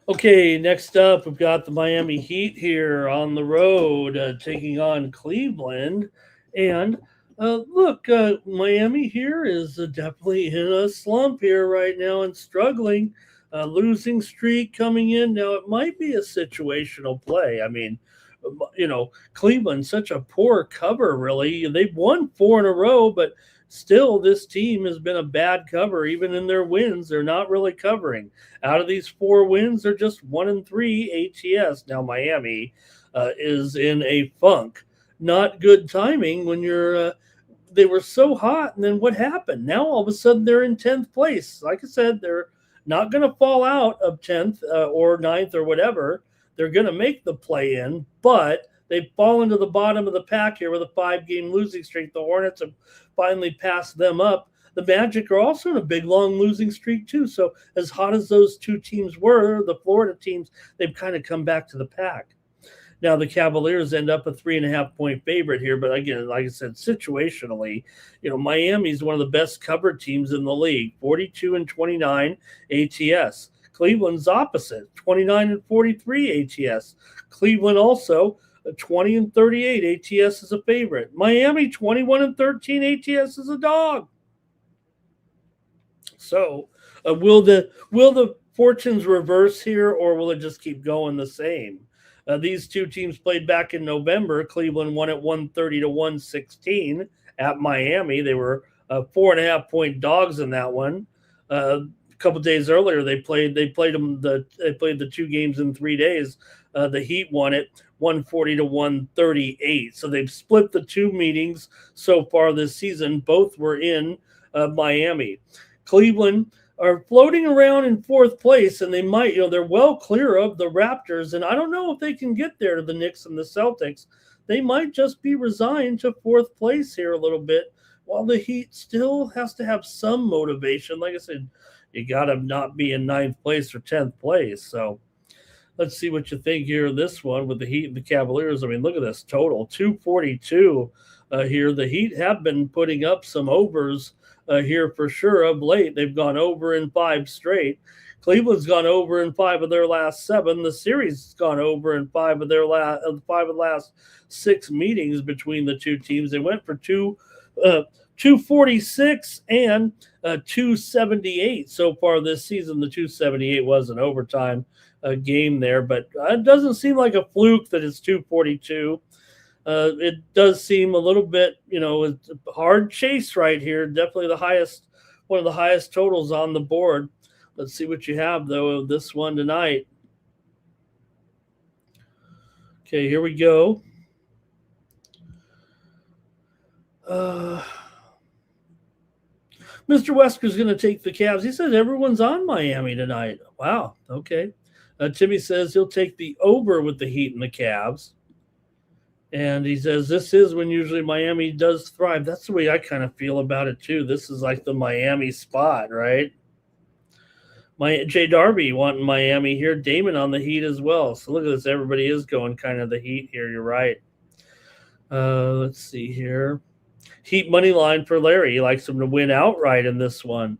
A: Okay, next up, we've got the Miami Heat here on the road taking on Cleveland. And look, Miami here is definitely in a slump here right now and struggling. Losing streak coming in. Now, it might be a situational play. I mean, Cleveland, such a poor cover, really. They've won 4 in a row, but still, this team has been a bad cover. Even in their wins, they're not really covering. Out of these 4 wins, they're just 1-3 ATS. Now, Miami is in a funk. Not good timing when they were so hot, and then what happened? Now, all of a sudden, they're in 10th place. Like I said, they're not going to fall out of 10th or 9th or whatever. They're going to make the play-in, but they've fallen to the bottom of the pack here with a 5-game losing streak. The Hornets have finally passed them up. The Magic are also in a big, long losing streak, too. So as hot as those two teams were, the Florida teams, they've kind of come back to the pack. Now, the Cavaliers end up a 3.5-point favorite here. But again, like I said, situationally, Miami's one of the best covered teams in the league, 42-29 ATS. Cleveland's opposite, 29-43 ATS. Cleveland also 20-38 ATS is a favorite. Miami 21-13 ATS is a dog. So, will the fortunes reverse here, or will it just keep going the same? These two teams played back in November. Cleveland won at 130-116 at Miami. They were 4.5-point dogs in that one. A couple days earlier, they played the 2 games in 3 days. The Heat won it 140-138. So they've split the 2 meetings so far this season. Both were in Miami. Cleveland are floating around in 4th place, and they might, they're well clear of the Raptors, and I don't know if they can get there to the Knicks and the Celtics. They might just be resigned to 4th place here a little bit, while the Heat still has to have some motivation. Like I said, you got to not be in 9th place or 10th place. So let's see what you think here of this one with the Heat and the Cavaliers. I mean, look at this total, 242 here. The Heat have been putting up some overs here for sure of late. They've gone over in 5 straight. Cleveland's gone over in 5 of their last 7. The series has gone over in 5 of the last 6 meetings between the two teams. They went for two 246 and 278 so far this season. The 278 was an overtime game there, but it doesn't seem like a fluke that it's 242. It does seem a little bit, it's a hard chase right here. Definitely one of the highest totals on the board. Let's see what you have, though, of this one tonight. Okay, here we go. Mr. Wesker's going to take the Cavs. He says everyone's on Miami tonight. Wow, okay. Timmy says he'll take the over with the Heat and the Cavs. And he says this is when usually Miami does thrive. That's the way I kind of feel about it, too. This is like the Miami spot, right? Jay Darby wanting Miami here. Damon on the Heat as well. So look at this. Everybody is going kind of the Heat here. You're right. Let's see here. Heat money line for Larry. He likes him to win outright in this one.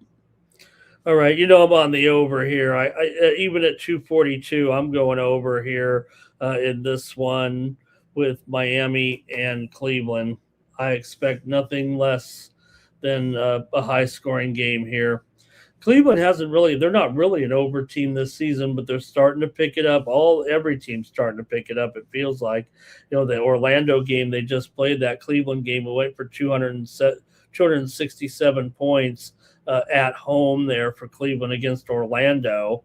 A: All right. I'm on the over here. I even at 242, I'm going over here in this one with Miami and Cleveland. I expect nothing less than a high-scoring game here. Cleveland they're not really an over team this season, but they're starting to pick it up. Every team's starting to pick it up, it feels like. The Orlando game they just played, that Cleveland game, it went for 267 points at home there for Cleveland against Orlando.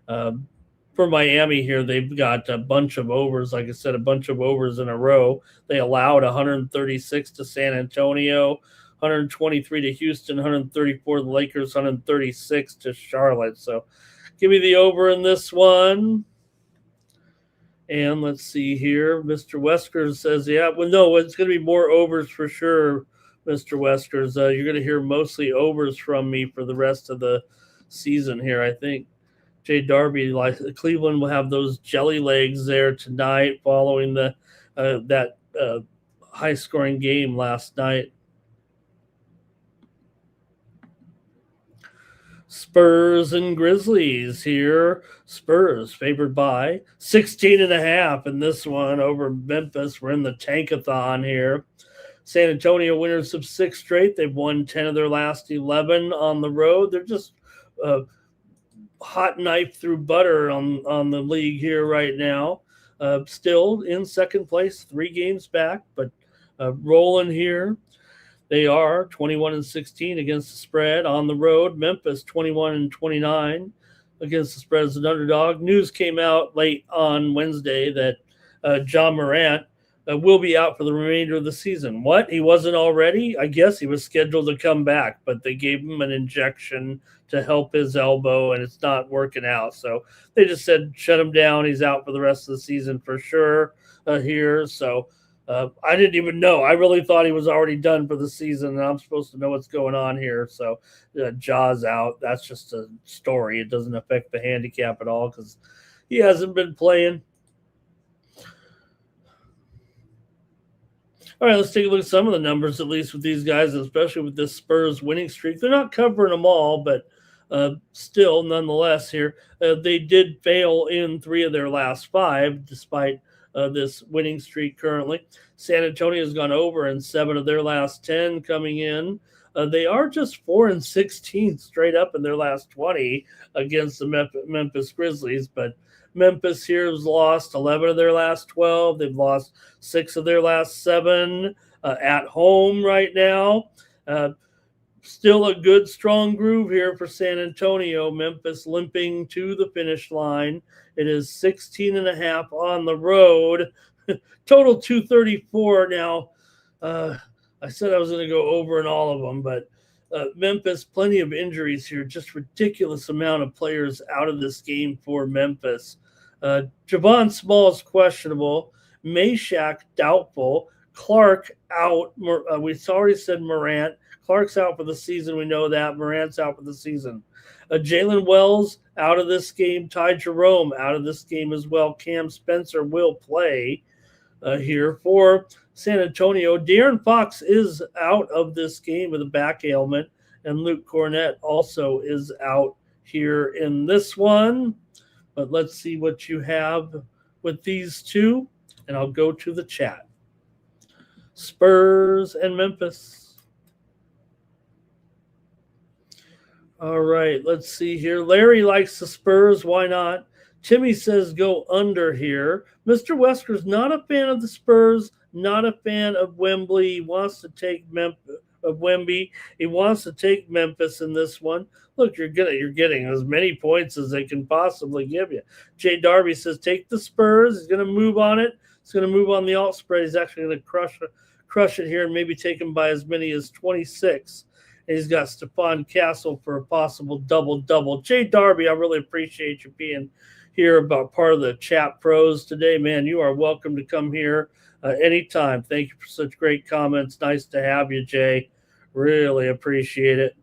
A: For Miami here, they've got a bunch of overs. Like I said, a bunch of overs in a row. They allowed 136 to San Antonio, 123 to Houston, 134 to the Lakers, 136 to Charlotte. So give me the over in this one. And let's see here. Mr. Wesker says, yeah, well, no, it's going to be more overs for sure, Mr. Weskers. You're going to hear mostly overs from me for the rest of the season here, I think. Jay Darby, like Cleveland will have those jelly legs there tonight following that high-scoring game last night. Spurs and Grizzlies here. Spurs favored by 16.5 in this one over Memphis. We're in the tankathon here. San Antonio winners of 6 straight. They've won 10 of their last 11 on the road. They're just hot knife through butter on the league here right now. Still in second place, 3 games back, but rolling here. They are 21-16 against the spread on the road. Memphis 21-29 against the spread as an underdog. News came out late on Wednesday that John Morant will be out for the remainder of the season. What? He wasn't already? I guess he was scheduled to come back, but they gave him an injection to help his elbow, and it's not working out. So they just said, shut him down. He's out for the rest of the season for sure here. So I didn't even know. I really thought he was already done for the season, and I'm supposed to know what's going on here. So Jaw's out. That's just a story. It doesn't affect the handicap at all because he hasn't been playing. All right, let's take a look at some of the numbers, at least with these guys, especially with this Spurs winning streak. They're not covering them all, but still, nonetheless, here, they did fail in 3 of their last 5, despite this winning streak currently. San Antonio has gone over in 7 of their last 10 coming in. They are just 4-16 straight up in their last 20 against the Memphis Grizzlies, but Memphis here has lost 11 of their last 12. They've lost 6 of their last 7 at home right now. Still a good, strong groove here for San Antonio. Memphis limping to the finish line. It is 16.5 on the road. Total 234 now. I said I was going to go over in all of them, but Memphis, plenty of injuries here. Just ridiculous amount of players out of this game for Memphis. Javon Small's questionable. Meshack doubtful. Clark out. We already said Morant. Clark's out for the season. We know that. Morant's out for the season. Jalen Wells out of this game. Ty Jerome out of this game as well. Cam Spencer will play here for San Antonio. De'Aaron Fox is out of this game with a back ailment, and Luke Cornett also is out here in this one. But let's see what you have with these two, and I'll go to the chat. Spurs and Memphis. All right, let's see here. Larry likes the Spurs. Why not? Timmy says go under here. Mr. Wesker's not a fan of the Spurs, not a fan of Wembley. He wants to take Wemby. He wants to take Memphis in this one. Look, you're getting as many points as they can possibly give you. Jay Darby says take the Spurs. He's going to move on it. He's going to move on the alt spread. He's actually going to crush it here and maybe take him by as many as 26. And he's got Stephon Castle for a possible double-double. Jay Darby, I really appreciate you being here about part of the chat pros today, man. You are welcome to come here anytime. Thank you for such great comments. Nice to have you, Jay. Really appreciate it.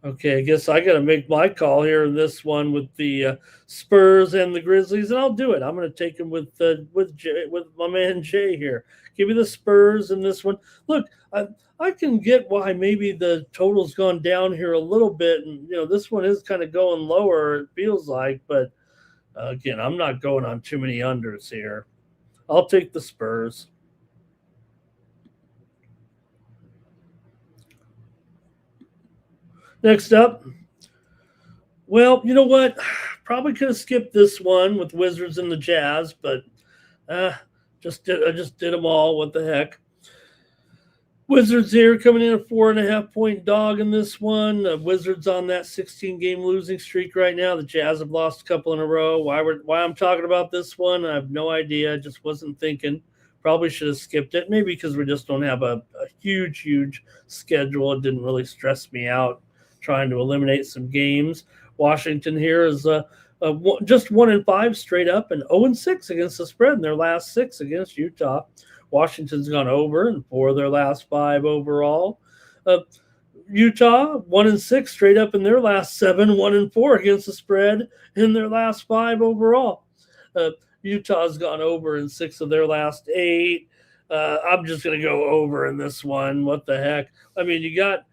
A: Okay, I guess I got to make my call here in this one with the Spurs and the Grizzlies, and I'll do it. I'm going to take them with my man Jay here. Give me the Spurs in this one. Look, I can get why maybe the total's gone down here a little bit, and this one is kind of going lower. It feels like, but again, I'm not going on too many unders here. I'll take the Spurs. Next up, well, you know what? Probably could have skipped this one with Wizards and the Jazz, but I just did them all. What the heck? Wizards here coming in a 4.5-point dog in this one. Wizards on that 16-game losing streak right now. The Jazz have lost a couple in a row. Why I'm talking about this one, I have no idea. I just wasn't thinking. Probably should have skipped it. Maybe because we just don't have a huge schedule. It didn't really stress me out trying to eliminate some games. Washington here is just 1-5 straight up and 0-6 against the spread in their last 6 against Utah. Washington's gone over in 4 of their last 5 overall. Utah 1-6 straight up in their last 7, 1-4 against the spread in their last 5 overall. Utah's gone over in 6 of their last 8. I'm just going to go over in this one. What the heck? I mean, you got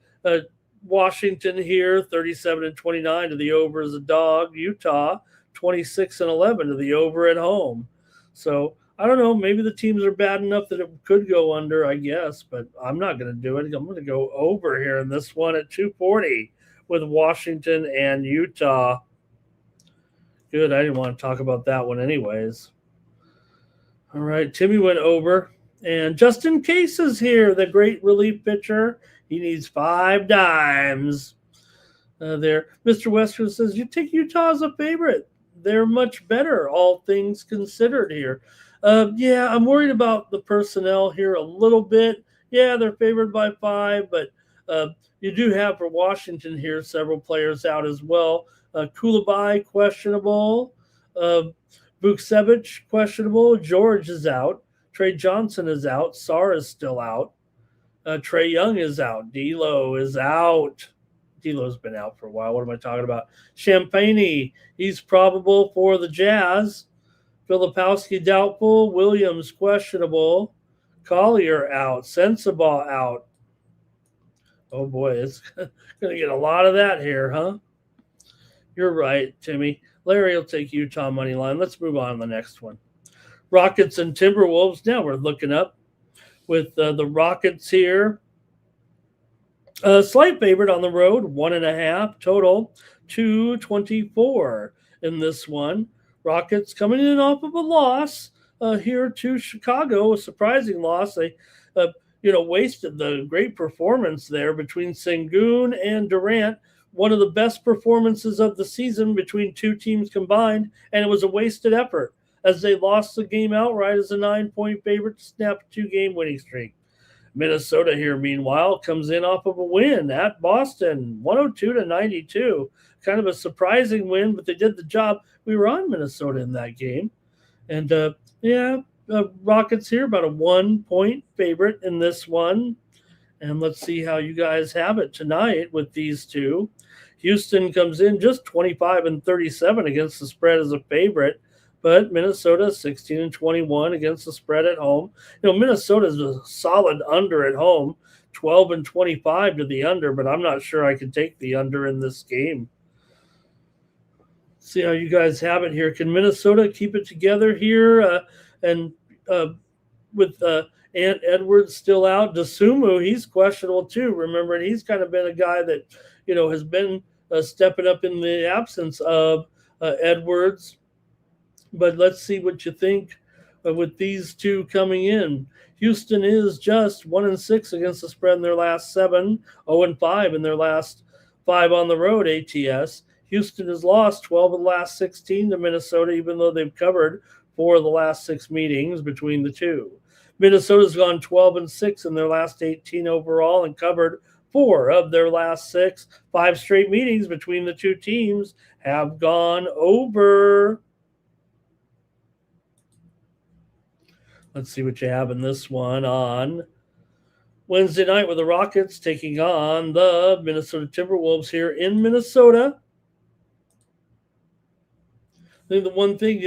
A: Washington here, 37-29 to the over as a dog. Utah, 26-11 to the over at home. So I don't know. Maybe the teams are bad enough that it could go under, I guess, but I'm not going to do it. I'm going to go over here in this one at 240 with Washington and Utah. Good. I didn't want to talk about that one anyways. All right. Timmy went over. And Justin Case is here, the great relief pitcher. He needs 5 dimes there. Mr. Wesker says, you take Utah as a favorite. They're much better, all things considered here. Yeah, I'm worried about the personnel here a little bit. Yeah, they're favored by 5, but you do have for Washington here several players out as well. Kulabai, questionable. Vucevic, questionable. George is out. Trey Johnson is out. Sarr is still out. Trey Young is out. D'Lo is out. D'Lo's been out for a while. What am I talking about? Champagne, he's probable for the Jazz. Filipowski doubtful. Williams questionable. Collier out. Sensabaugh out. Oh boy, it's going to get a lot of that here, huh? You're right, Timmy. Larry will take Utah money line. Let's move on to the next one. Rockets and Timberwolves. Now we're looking up with the Rockets here. Slight favorite on the road, 1.5 total, 224 in this one. Rockets coming in off of a loss here to Chicago, a surprising loss. They, wasted the great performance there between Sengun and Durant. One of the best performances of the season between 2 teams combined, and it was a wasted effort as they lost the game outright as a 9-point favorite to snap a 2-game winning streak. Minnesota here, meanwhile, comes in off of a win at Boston, 102-92. Kind of a surprising win, but they did the job. We were on Minnesota in that game. And, Rockets here, about a 1-point favorite in this one. And let's see how you guys have it tonight with these two. Houston comes in just 25-37 against the spread as a favorite. But Minnesota 16-21 against the spread at home. Minnesota is a solid under at home, 12-25 to the under, but I'm not sure I can take the under in this game. See how you guys have it here. Can Minnesota keep it together here and with Ant Edwards still out. Dasumu, he's questionable too. Remember, and he's kind of been a guy that has been stepping up in the absence of Edwards. But let's see what you think with these two coming in. Houston is just 1-6 against the spread in their last 7, 0-5 in their last 5 on the road. ATS. Houston has lost 12 of the last 16 to Minnesota, even though they've covered 4 of the last 6 meetings between the two. Minnesota's gone 12-6 in their last 18 overall and covered 4 of their last 6. 5 straight meetings between the two teams have gone over. Let's see what you have in this one on Wednesday night with the Rockets taking on the Minnesota Timberwolves here in Minnesota. I think the one thing,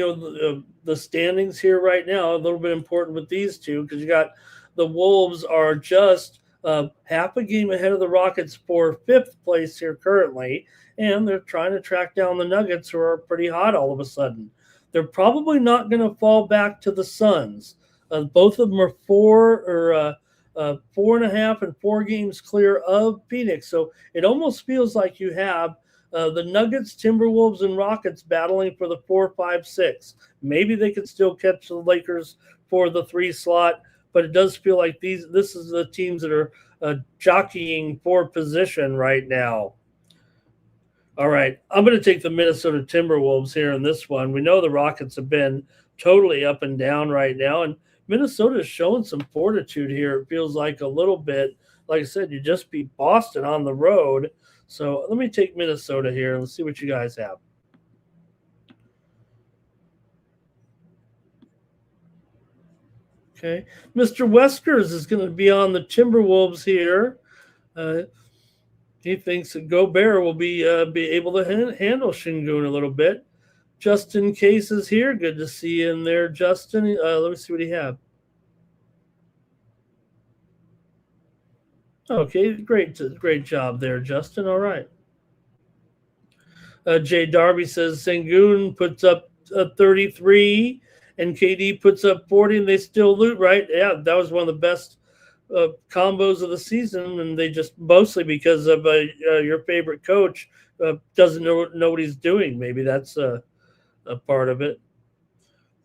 A: the standings here right now, a little bit important with these two because you got the Wolves are just half a game ahead of the Rockets for 5th place here currently, and they're trying to track down the Nuggets who are pretty hot all of a sudden. They're probably not going to fall back to the Suns. Both of them are 4.5 and 4 games clear of Phoenix. So it almost feels like you have the Nuggets, Timberwolves, and Rockets battling for the 4, 5, 6. Maybe they could still catch the Lakers for the 3 slot, but it does feel like this is the teams that are jockeying for position right now. All right, I'm going to take the Minnesota Timberwolves here in this one. We know the Rockets have been totally up and down right now, and Minnesota is showing some fortitude here. It feels like a little bit. Like I said, you just beat Boston on the road. So let me take Minnesota here and let's see what you guys have. Okay. Mr. Weskers is going to be on the Timberwolves here. He thinks that Gobert will be able to handle Şengün a little bit. Justin Case is here. Good to see you in there, Justin. Let me see what he have. Okay, great job there, Justin. All right. Jay Darby says Şengün puts up 33 and KD puts up 40 and they still loot, right? Yeah, that was one of the best combos of the season, and they just mostly because of your favorite coach doesn't know what he's doing. Maybe that's a part of it.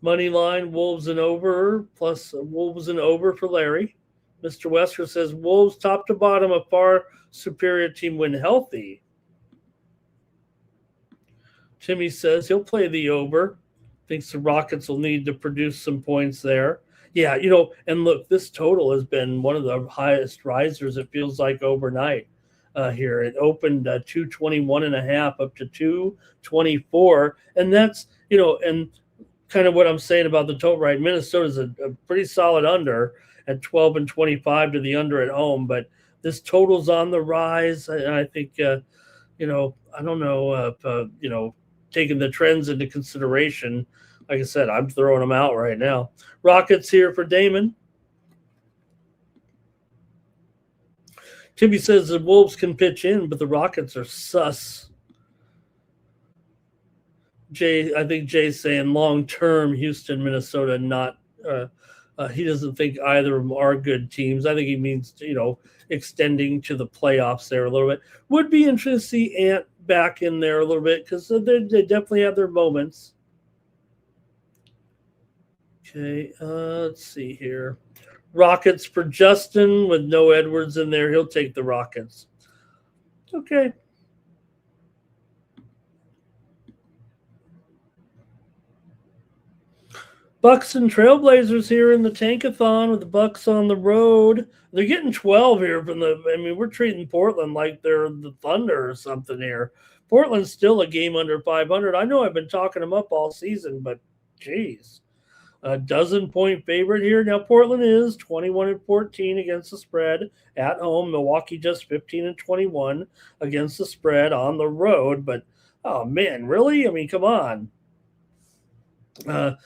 A: Money line, Wolves and over, plus Wolves and over for Larry. Mr. Wesker says Wolves top to bottom, a far superior team when healthy. Timmy says he'll play the over. Thinks the Rockets will need to produce some points there. Yeah, and look, this total has been one of the highest risers, it feels like, overnight here. It opened 221.5 up to 224. And that's, and kind of what I'm saying about the total, right? Minnesota's a pretty solid under at 12-25 to the under at home. But this total's on the rise. And I think, I don't know if, taking the trends into consideration, like I said, I'm throwing them out right now. Rockets here for Damon. Timmy says the Wolves can pitch in, but the Rockets are sus. I think Jay's saying long-term Houston, Minnesota, not he doesn't think either of them are good teams. I think he means, extending to the playoffs there a little bit. Would be interesting to see Ant back in there a little bit because they definitely have their moments. Okay, let's see here. Rockets for Justin with no Edwards in there. He'll take the Rockets. Okay. Bucks and Trailblazers here in the Tankathon with the Bucks on the road. They're getting 12 here we're treating Portland like they're the Thunder or something here. Portland's still a game under 500. I know I've been talking them up all season, but geez. A dozen-point favorite here. Now, Portland is 21-14 against the spread at home. Milwaukee just 15-21 against the spread on the road. But, oh, man, really? I mean, come on. I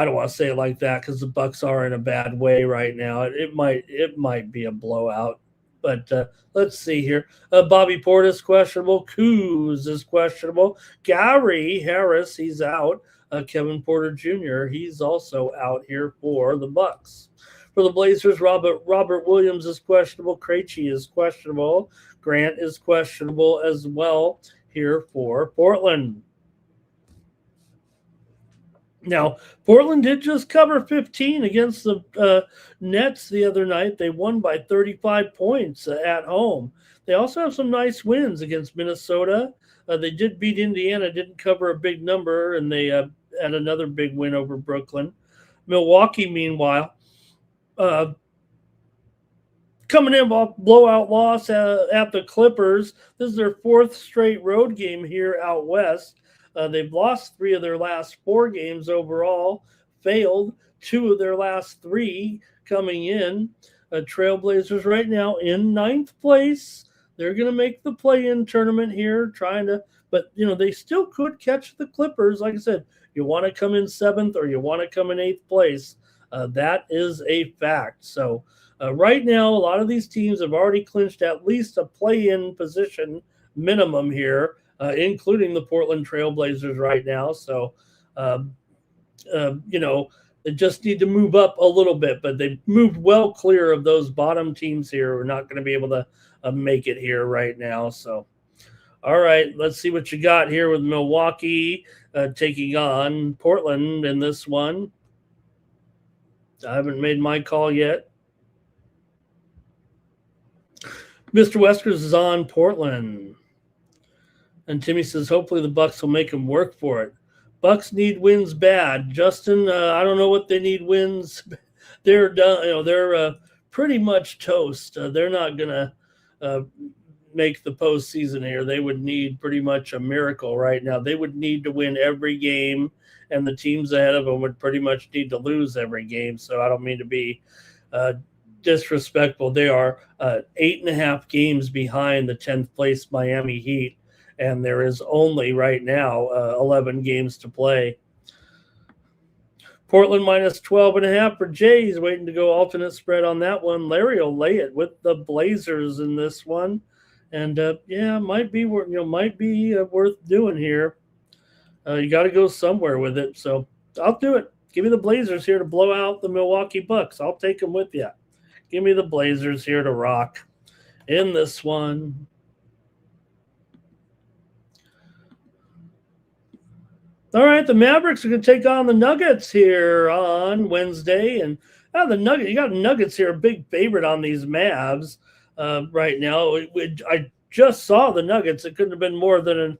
A: don't want to say it like that because the Bucks are in a bad way right now. It might be a blowout. But let's see here. Bobby Portis questionable. Kuz is questionable. Gary Harris, he's out. Kevin Porter Jr. He's also out here for the Bucks. For the Blazers, Robert Williams is questionable. Krejci is questionable. Grant is questionable as well here for Portland. Now, Portland did just cover 15 against the Nets the other night. They won by 35 points at home. They also have some nice wins against Minnesota. They did beat Indiana, didn't cover a big number, and they had another big win over Brooklyn. Milwaukee, meanwhile, coming in off blowout loss at the Clippers. This is their fourth straight road game here out west. They've lost 3 of their last 4 games overall, failed 2 of their last 3 coming in. Trailblazers right now in 9th place. They're going to make the play-in tournament here, but they still could catch the Clippers. Like I said, you want to come in 7th or you want to come in 8th place. That is a fact. So right now, a lot of these teams have already clinched at least a play-in position minimum here, including the Portland Trailblazers right now. So, they just need to move up a little bit, but they've moved well clear of those bottom teams here. We're not going to be able to make it here right now. So, all right, let's see what you got here with Milwaukee taking on Portland in this one. I haven't made my call yet. Mr. Weskers is on Portland. And Timmy says, hopefully the Bucks will make them work for it. Bucks need wins bad. Justin, I don't know what they need wins. They're done. They're pretty much toast. They're not going to make the postseason here. They would need pretty much a miracle right now. They would need to win every game, and the teams ahead of them would pretty much need to lose every game. So I don't mean to be disrespectful. They are 8.5 games behind the 10th place Miami Heat, and there is only right now 11 games to play. Portland minus 12.5 for Jay. He's waiting to go alternate spread on that one. Larry will lay it with the Blazers in this one, and might be worth doing here. You got to go somewhere with it, so I'll do it. Give me the Blazers here to blow out the Milwaukee Bucks. I'll take them with you. Give me the Blazers here to rock in this one. All right, the Mavericks are going to take on the Nuggets here on Wednesday. And you got Nuggets here, a big favorite on these Mavs right now. I just saw the Nuggets. It couldn't have been more than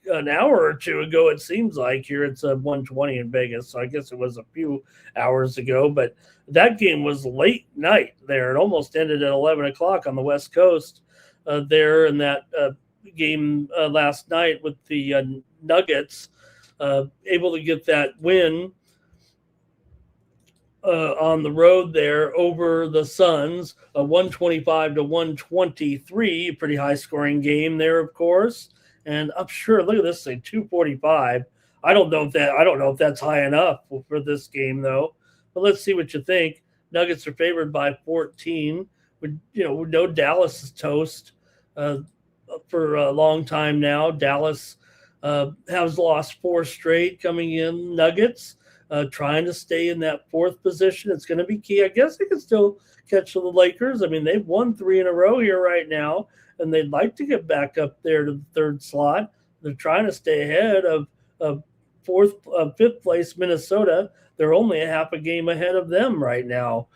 A: an hour or two ago, it seems like. Here it's 120 in Vegas, so I guess it was a few hours ago. But that game was late night there. It almost ended at 11 o'clock on the West Coast there in that game last night with the Nuggets. Able to get that win on the road there over the Suns, 125 to 123, pretty high scoring game there, of course. And I'm sure, look at this thing, 245. I don't know if that's high enough for this game though. But let's see what you think. Nuggets are favored by 14. We know Dallas is toast for a long time now. Dallas has lost 4 straight coming in. Nuggets trying to stay in that 4th position. It's going to be key. I guess they can still catch the Lakers. I mean, they've won 3 in a row here right now, and they'd like to get back up there to the 3rd slot. They're trying to stay ahead of 5th place Minnesota. They're only a half a game ahead of them right now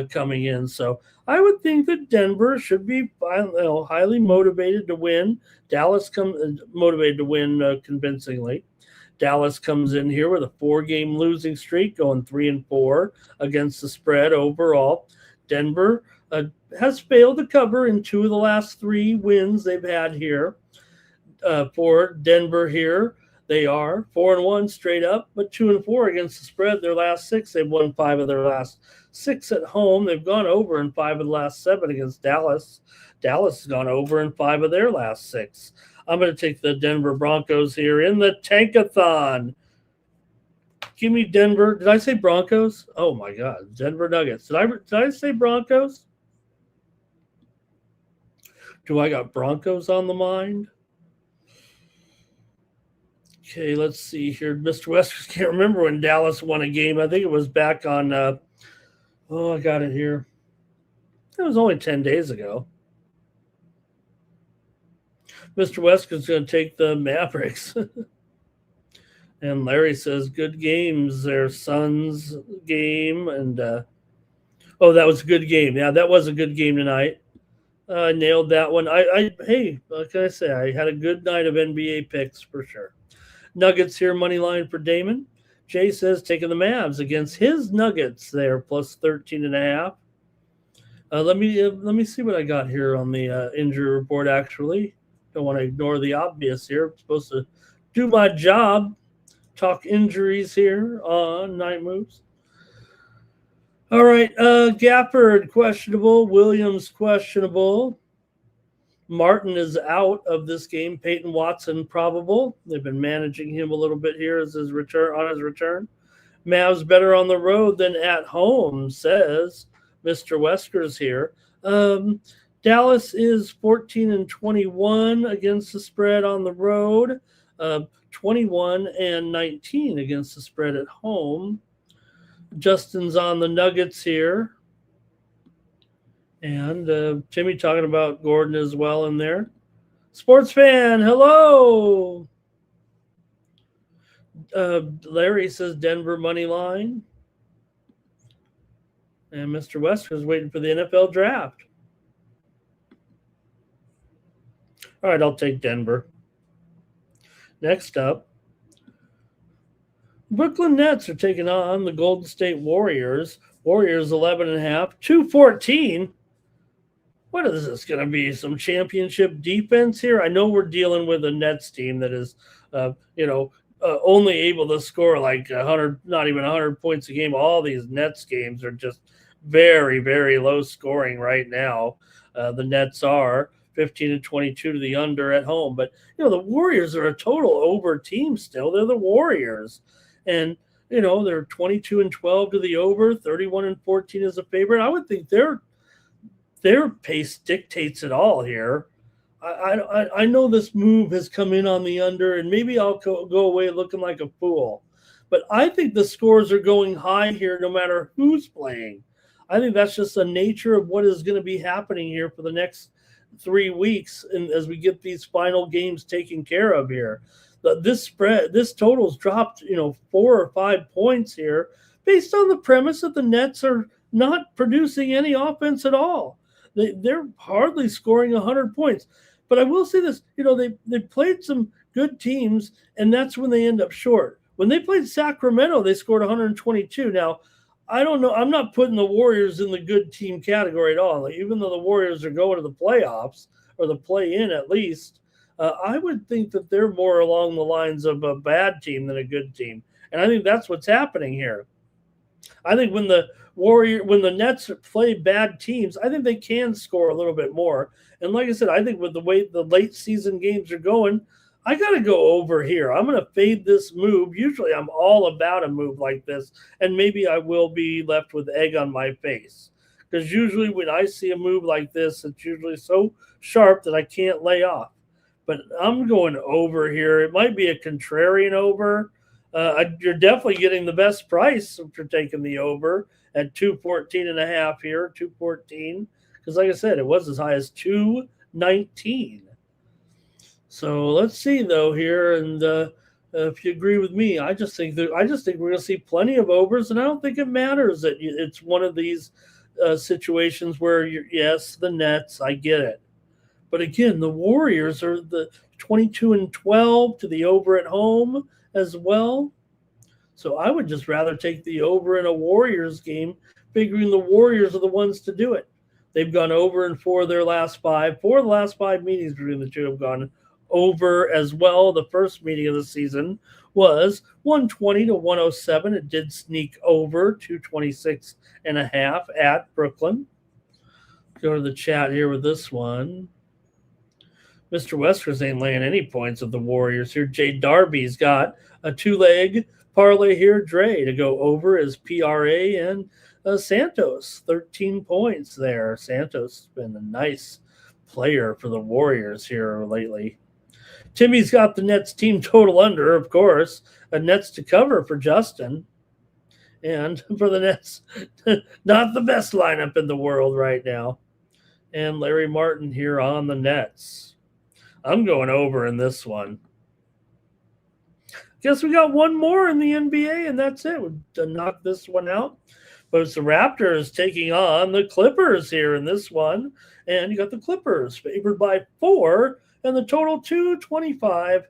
A: coming in. So I would think that Denver should be highly motivated to win. Dallas comes motivated to win convincingly. Dallas comes in here with a 4-game losing streak, going 3-4 against the spread overall. Denver has failed to cover in 2 of the last 3 wins they've had here. For Denver here, they are 4-1 straight up, but 2-4 against the spread. Their last 6, they've won 5 of their last 6 at home. They've gone over in 5 of the last 7 against Dallas. Dallas has gone over in 5 of their last 6. I'm going to take the Denver Broncos here in the Tankathon. Give me Denver. Did I say Broncos? Oh, my God. Denver Nuggets. Did I say Broncos? Do I got Broncos on the mind? Okay, let's see here. Mr. West can't remember when Dallas won a game. I think it was back on. I got it here. It was only 10 days ago. Mr. West is going to take the Mavericks. And Larry says, good games. Their Suns game. And, that was a good game. Yeah, that was a good game tonight. I nailed that one. Hey, what can I say? I had a good night of NBA picks for sure. Nuggets here, money line for Damon. Jay says taking the Mavs against his Nuggets there, plus 13.5. Let me see what I got here on the injury report. Actually, don't want to ignore the obvious here. I'm supposed to do my job. Talk injuries here on Night Moves. All right, Gafford questionable, Williams questionable. Martin is out of this game. Peyton Watson probable. They've been managing him a little bit here as his return. Mavs better on the road than at home, says Mr. Weskers here. Dallas is 14-21 against the spread on the road. 21-19 against the spread at home. Justin's on the Nuggets here. And Timmy talking about Gordon as well in there. Sports fan, hello. Larry says Denver money line. And Mr. Wesker is waiting for the NFL draft. All right, I'll take Denver. Next up, Brooklyn Nets are taking on the Golden State Warriors. Warriors 11.5, 214. What is this going to be? Some championship defense here? I know we're dealing with a Nets team that is, only able to score like 100, not even 100 points a game. All these Nets games are just very, very low scoring right now. The Nets are 15-22 to the under at home. But, the Warriors are a total over team still. They're the Warriors. And, they're 22-12 to the over, 31-14 as a favorite. I would think their pace dictates it all here. I know this move has come in on the under, and maybe I'll go away looking like a fool. But I think the scores are going high here no matter who's playing. I think that's just the nature of what is going to be happening here for the next 3 weeks, and as we get these final games taken care of here. This total's dropped, 4 or 5 points here based on the premise that the Nets are not producing any offense at all. They're hardly scoring 100 points. But I will say this, they played some good teams, and that's when they end up short. When they played Sacramento, they scored 122. Now, I don't know. I'm not putting the Warriors in the good team category at all. Even though the Warriors are going to the playoffs, or the play-in at least, I would think that they're more along the lines of a bad team than a good team. And I think that's what's happening here. I think when the Nets play bad teams, I think they can score a little bit more. And like I said, I think with the way the late season games are going, I got to go over here. I'm going to fade this move. Usually I'm all about a move like this, and maybe I will be left with egg on my face. Because usually when I see a move like this, it's usually so sharp that I can't lay off. But I'm going over here. It might be a contrarian over. You're definitely getting the best price if you're taking the over at 214.5 here, 214. Because like I said, it was as high as 219. So let's see though here, and if you agree with me, I just think we're going to see plenty of overs, and I don't think it matters that it's one of these situations where yes, the Nets, I get it, but again, the Warriors are the 22-12 to the over at home as well. So I would just rather take the over in a Warriors game, figuring the Warriors are the ones to do it. They've gone over in 4 of their last 5. 4 of the last 5 meetings between the two have gone over as well. The first meeting of the season was 120-107. It did sneak over 226.5 at Brooklyn. Go to the chat here with this one. Mr. Weskers ain't laying any points of the Warriors here. Jay Darby's got a 2-leg parlay here. Dre to go over is PRA and Santos, 13 points there. Santos has been a nice player for the Warriors here lately. Timmy's got the Nets team total under, of course. A Nets to cover for Justin. And for the Nets, not the best lineup in the world right now. And Larry Martin here on the Nets. I'm going over in this one. Guess we got one more in the NBA, and that's it. We'll knock this one out. But it's the Raptors taking on the Clippers here in this one. And you got the Clippers favored by 4, and the total 225.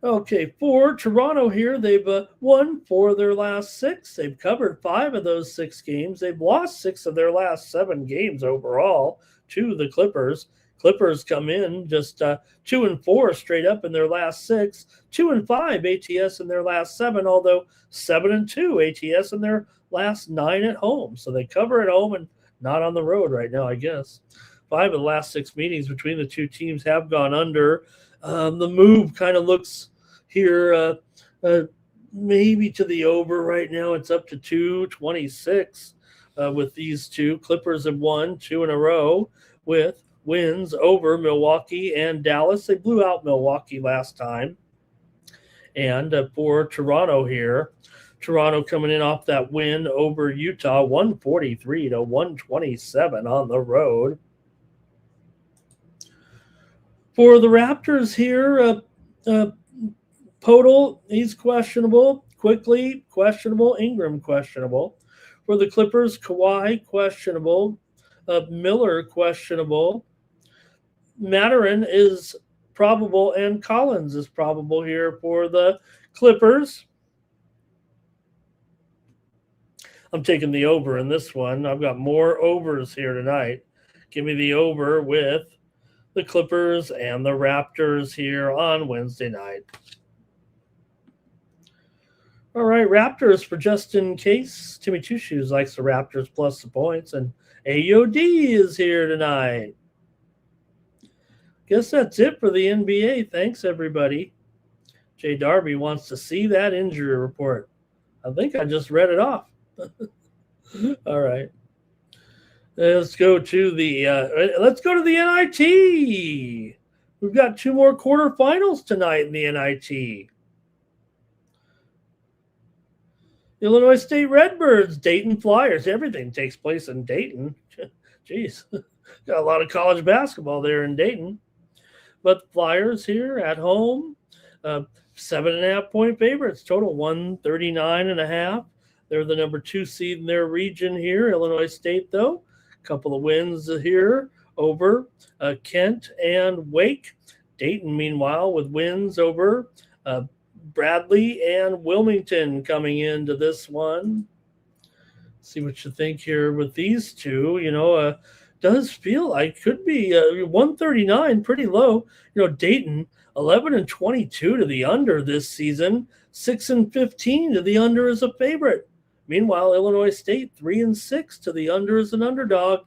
A: Okay, for Toronto here, they've won 4 of their last 6. They've covered 5 of those 6 games. They've lost 6 of their last 7 games overall to the Clippers. Clippers come in just 2-4 straight up in their last 6, 2-5 ATS in their last 7, although 7-2 ATS in their last 9 at home. So they cover at home and not on the road right now, I guess. 5 of the last 6 meetings between the two teams have gone under. The move kind of looks here maybe to the over right now. It's up to 226 with these two. Clippers have won 2 in a row with wins over Milwaukee and Dallas. They blew out Milwaukee last time. And for Toronto here, Toronto coming in off that win over Utah, 143-127 on the road. For the Raptors here, Podol, he's questionable. Quickly, questionable. Ingram, questionable. For the Clippers, Kawhi, questionable. Miller, questionable. Mathurin is probable, and Collins is probable here for the Clippers. I'm taking the over in this one. I've got more overs here tonight. Give me the over with the Clippers and the Raptors here on Wednesday night. All right, Raptors for just in case. Timmy Two Shoes likes the Raptors plus the points, and AOD is here tonight. Guess that's it for the NBA. Thanks, everybody. Jay Darby wants to see that injury report. I think I just read it off. All right. Let's go to the NIT. We've got 2 more quarterfinals tonight in the NIT. Illinois State Redbirds, Dayton Flyers. Everything takes place in Dayton. Jeez, got a lot of college basketball there in Dayton. But Flyers here at home, 7.5-point favorites, total 139.5. They're the number 2 seed in their region here. Illinois State, though, a couple of wins here over Kent and Wake. Dayton, meanwhile, with wins over Bradley and Wilmington coming into this one. See what you think here with these two. Does feel like could be 139, pretty low. Dayton 11-22 to the under this season, 6-15 to the under as a favorite. Meanwhile, Illinois State 3-6 to the under as an underdog.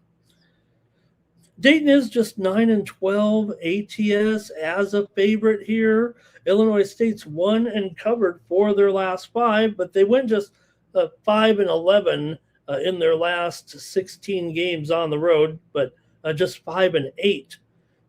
A: Dayton is just 9-12 ATS as a favorite here. Illinois State's won and covered 4 of their last 5, but they went just 5-11 in their last 16 games on the road, but just 5-8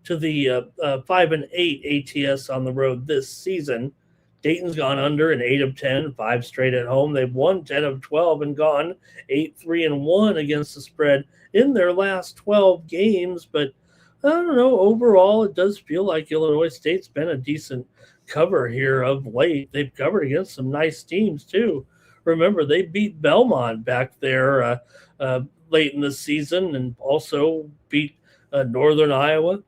A: to the 5-8 ATS on the road this season. Dayton's gone under in 8 of 10, 5 straight at home. They've won 10 of 12 and gone 8-3-1 against the spread in their last 12 games. But I don't know. Overall, it does feel like Illinois State's been a decent cover here of late. They've covered against some nice teams, too. Remember, they beat Belmont back there late in the season and also beat Northern Iowa.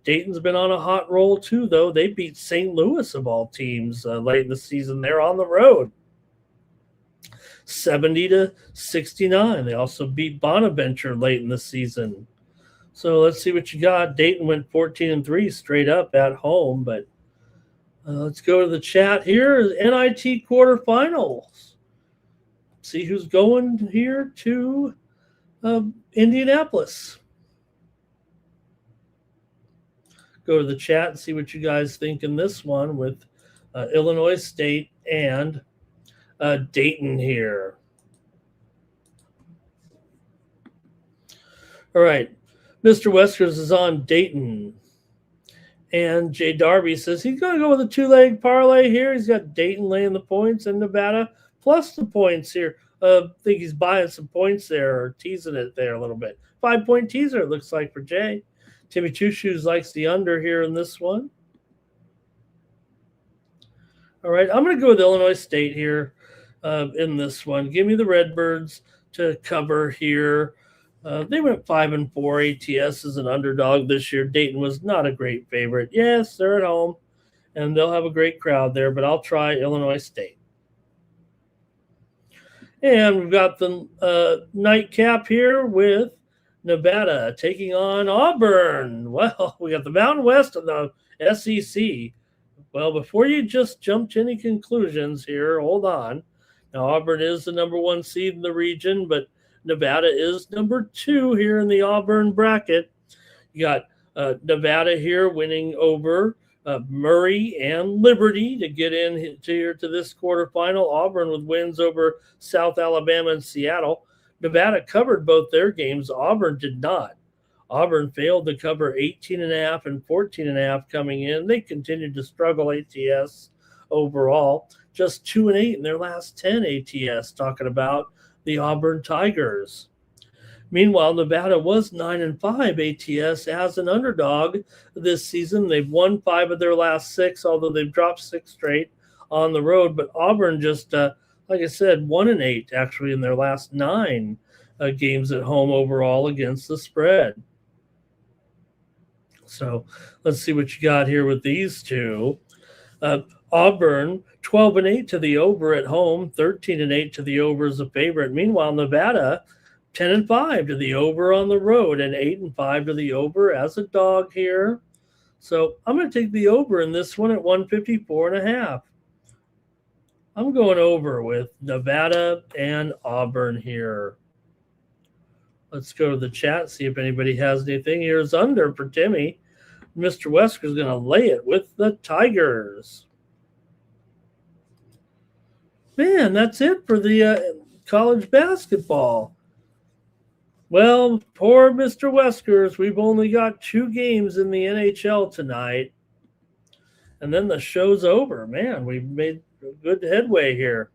A: Dayton's been on a hot roll, too, though. They beat St. Louis, of all teams, late in the season. They're on the road, 70-69. They also beat Bonaventure late in the season. So let's see what you got. Dayton went 14-3 straight up at home, but let's go to the chat here. NIT quarterfinals. See who's going here to Indianapolis. Go to the chat and see what you guys think in this one with Illinois State and Dayton here. All right. Mr. Weskers is on Dayton. And Jay Darby says he's going to go with a two-leg parlay here. He's got Dayton laying the points and Nevada plus the points here. I think he's buying some points there or teasing it there a little bit. 5-point teaser, it looks like, for Jay. Timmy Two Shoes likes the under here in this one. All right, I'm going to go with Illinois State here in this one. Give me the Redbirds to cover here. They went 5-4. ATS is an underdog this year. Dayton was not a great favorite. Yes, they're at home, and they'll have a great crowd there, but I'll try Illinois State. And we've got the nightcap here with Nevada taking on Auburn. Well, we got the Mountain West and the SEC. Well, before you just jump to any conclusions here, hold on. Now, Auburn is the number 1 seed in the region, but Nevada is number 2 here in the Auburn bracket. You got Nevada here winning over Murray and Liberty to get in to this quarterfinal. Auburn with wins over South Alabama and Seattle. Nevada covered both their games. Auburn did not. Auburn failed to cover 18.5 and 14.5 coming in. They continued to struggle ATS overall. Just 2-8 in their last 10 ATS, talking about the Auburn Tigers. Meanwhile, Nevada was 9-5 ATS as an underdog this season. They've won 5 of their last 6, although they've dropped 6 straight on the road. But Auburn just, like I said, 1-8 actually in their last 9 games at home overall against the spread. So let's see what you got here with these two. Auburn, 12-8 to the over at home, 13-8 to the over as a favorite. Meanwhile, Nevada, 10-5 to the over on the road and 8-5 to the over as a dog here. So I'm going to take the over in this one at 154.5. I'm going over with Nevada and Auburn here. Let's go to the chat, see if anybody has anything. Here's under for Timmy. Mr. Wesker's going to lay it with the Tigers. Man, that's it for the college basketball. Well, poor Mr. Weskers. We've only got 2 games in the NHL tonight. And then the show's over. Man, we've made good headway here.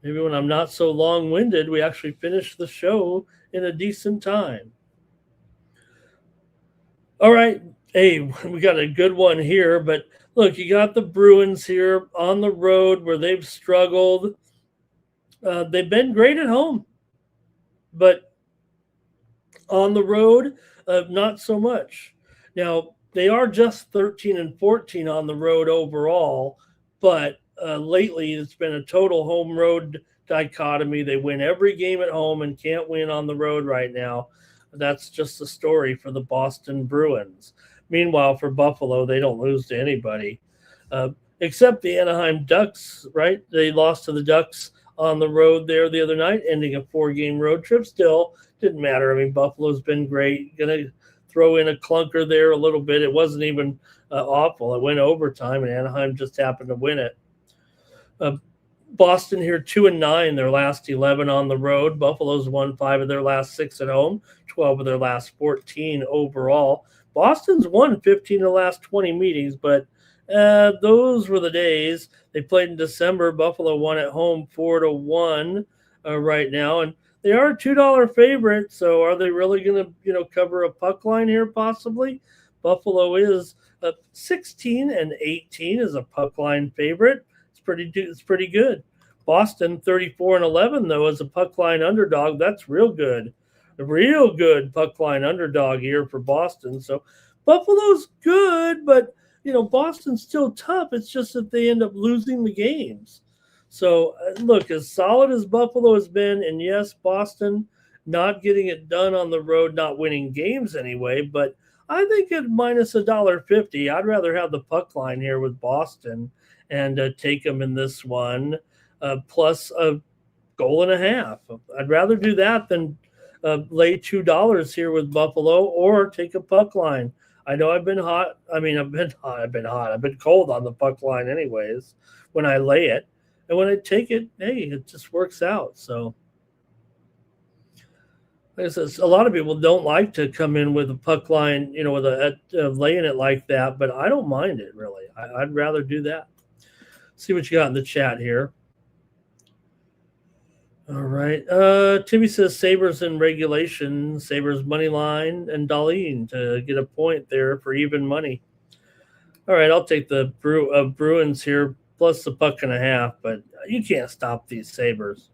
A: Maybe when I'm not so long-winded, we actually finish the show in a decent time. All right. Hey, we got a good one here, but look, you got the Bruins here on the road where they've struggled. They've been great at home, but on the road, not so much. Now, they are just 13-14 on the road overall, but lately it's been a total home-road dichotomy. They win every game at home and can't win on the road right now. That's just the story for the Boston Bruins. Meanwhile, for Buffalo, they don't lose to anybody, except the Anaheim Ducks, right? They lost to the Ducks on the road there the other night, ending a 4-game road trip. Still, didn't matter. I mean, Buffalo's been great. Going to throw in a clunker there a little bit. It wasn't even awful. It went overtime, and Anaheim just happened to win it. Boston here 2-9, their last 11 on the road. Buffalo's won 5 of their last 6 at home, 12 of their last 14 overall. Boston's won 15 of the last 20 meetings, but those were the days. They played in December. Buffalo won at home 4-1 right now, and they are a $2 favorite. So are they really going to, cover a puck line here? Possibly. Buffalo is 16-18 as a puck line favorite. It's pretty good. Boston 34-11 though as a puck line underdog. That's real good. A real good puck line underdog here for Boston. So Buffalo's good, but Boston's still tough. It's just that they end up losing the games. So look, as solid as Buffalo has been, and yes, Boston not getting it done on the road, not winning games anyway, but I think at minus $1.50, I'd rather have the puck line here with Boston and take them in this one, plus a goal and a half. I'd rather do that than lay $2 here with Buffalo or take a puck line. I know I've been hot. I mean, I've been hot. I've been cold on the puck line anyways when I lay it. And when I take it, hey, it just works out. So, Like I said, a lot of people don't like to come in with a puck line, with laying it like that, but I don't mind it really. I'd rather do that. See what you got in the chat here. All right. Timmy says Sabres in regulation, Sabres money line, and Darlene to get a point there for even money. All right, I'll take the Bruins here plus the puck and a half, but you can't stop these Sabres.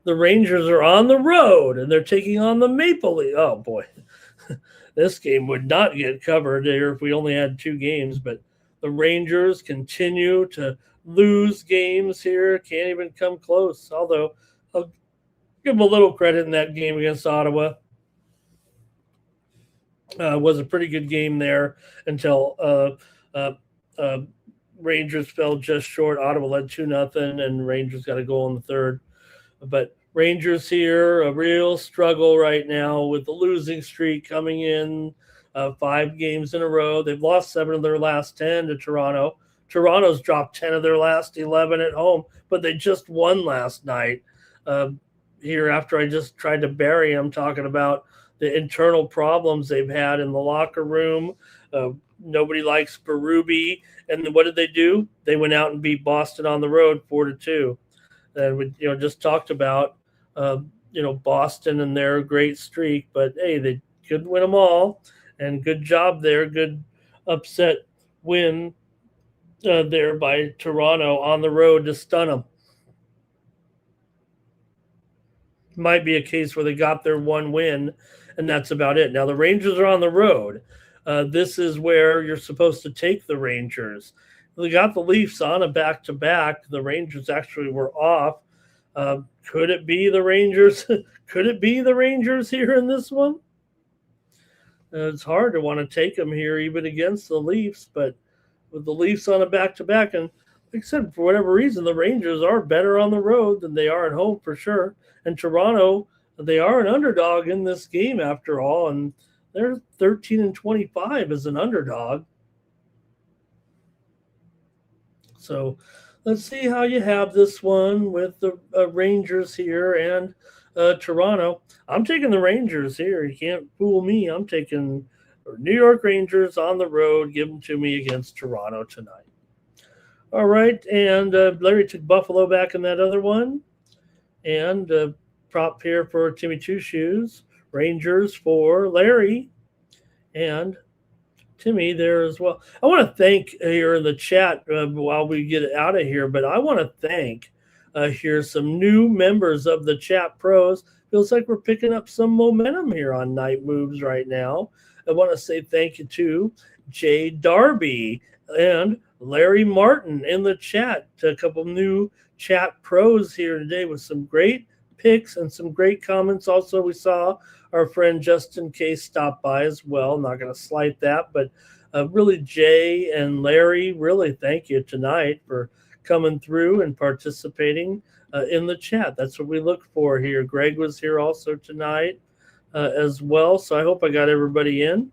A: The Rangers are on the road and they're taking on the Maple Leafs. Oh boy, this game would not get covered here if we only had 2 games, but the Rangers continue to lose games here. Can't even come close. Although I'll give them a little credit in that game against Ottawa. Was a pretty good game there until Rangers fell just short. Ottawa led 2-0, and Rangers got a goal in the third. But Rangers here, a real struggle right now with the losing streak coming in 5 games in a row. They've lost 7 of their last 10 to Toronto. Toronto's dropped 10 of their last 11 at home, but they just won last night. Here, after I just tried to bury them, talking about the internal problems they've had in the locker room. Nobody likes Berube. And then what did they do? They went out and beat Boston on the road 4-2. And we just talked about Boston and their great streak, but hey, they could win them all, and good job there. Good upset win there by Toronto on the road to stun them. Might be a case where they got their 1 win, and that's about it. Now the Rangers are on the road. This is where you're supposed to take the Rangers. They got the Leafs on a back-to-back. The Rangers actually were off. Could it be the Rangers? Could it be the Rangers here in this one? It's hard to want to take them here even against the Leafs, but with the Leafs on a back-to-back, and like I said, for whatever reason, the Rangers are better on the road than they are at home for sure. And Toronto, they are an underdog in this game after all, and they're 13-25 as an underdog. So let's see how you have this one with the Rangers here and Toronto. I'm taking the Rangers here. You can't fool me. I'm taking New York Rangers on the road. Give them to me against Toronto tonight. All right, and Larry took Buffalo back in that other one. And prop here for Timmy Two Shoes. Rangers for Larry and Timmy there as well. I want to thank here in the chat while we get out of here, but I want to thank here some new members of the Chat Pros. Feels like we're picking up some momentum here on Night Moves right now. I want to say thank you to Jay Darby and Larry Martin in the chat. A couple new Chat Pros here today with some great picks and some great comments. Also, we saw our friend Justin Case stop by as well. Not going to slight that, but really Jay and Larry, really thank you tonight for coming through and participating in the chat. That's what we look for here. Greg was here also tonight as well, so I hope I got everybody in.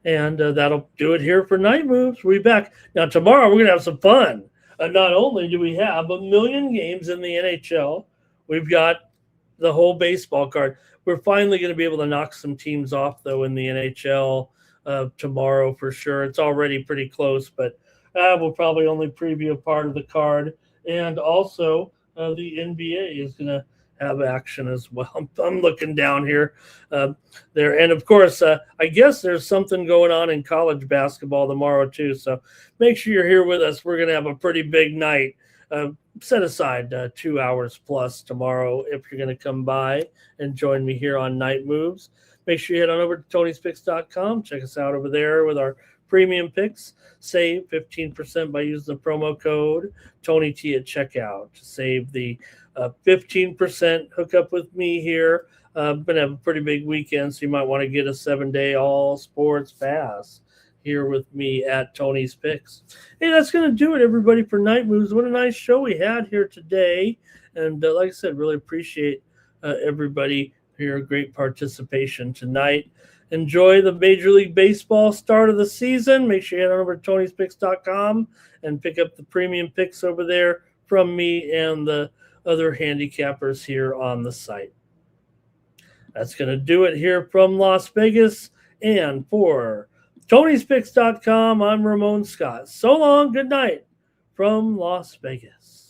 A: And that'll do it here for Night Moves. We'll be back. Now, tomorrow we're going to have some fun. Not only do we have 1 million games in the NHL, we've got the whole baseball card. We're finally going to be able to knock some teams off, though, in the NHL tomorrow for sure. It's already pretty close, but we'll probably only preview a part of the card. And also, the NBA is going to have action as well. I'm looking down here there. And, of course, I guess there's something going on in college basketball tomorrow, too. So make sure you're here with us. We're going to have a pretty big night. Set aside 2 hours plus tomorrow if you're going to come by and join me here on Night Moves. Make sure you head on over to Tony'sPicks.com. Check us out over there with our premium picks. Save 15% by using the promo code TonyT at checkout to save the 15%. Hook up with me here. I'm going to have a pretty big weekend, so you might want to get a 7-day all sports pass here with me at Tony's Picks. Hey, that's going to do it, everybody, for Night Moves. What a nice show we had here today. And like I said, really appreciate everybody here. Great participation tonight. Enjoy the Major League Baseball start of the season. Make sure you head on over to Tony'sPicks.com and pick up the premium picks over there from me and the other handicappers here on the site. That's going to do it here from Las Vegas. And for Tony'sPicks.com, I'm Ramon Scott. So long, good night from Las Vegas.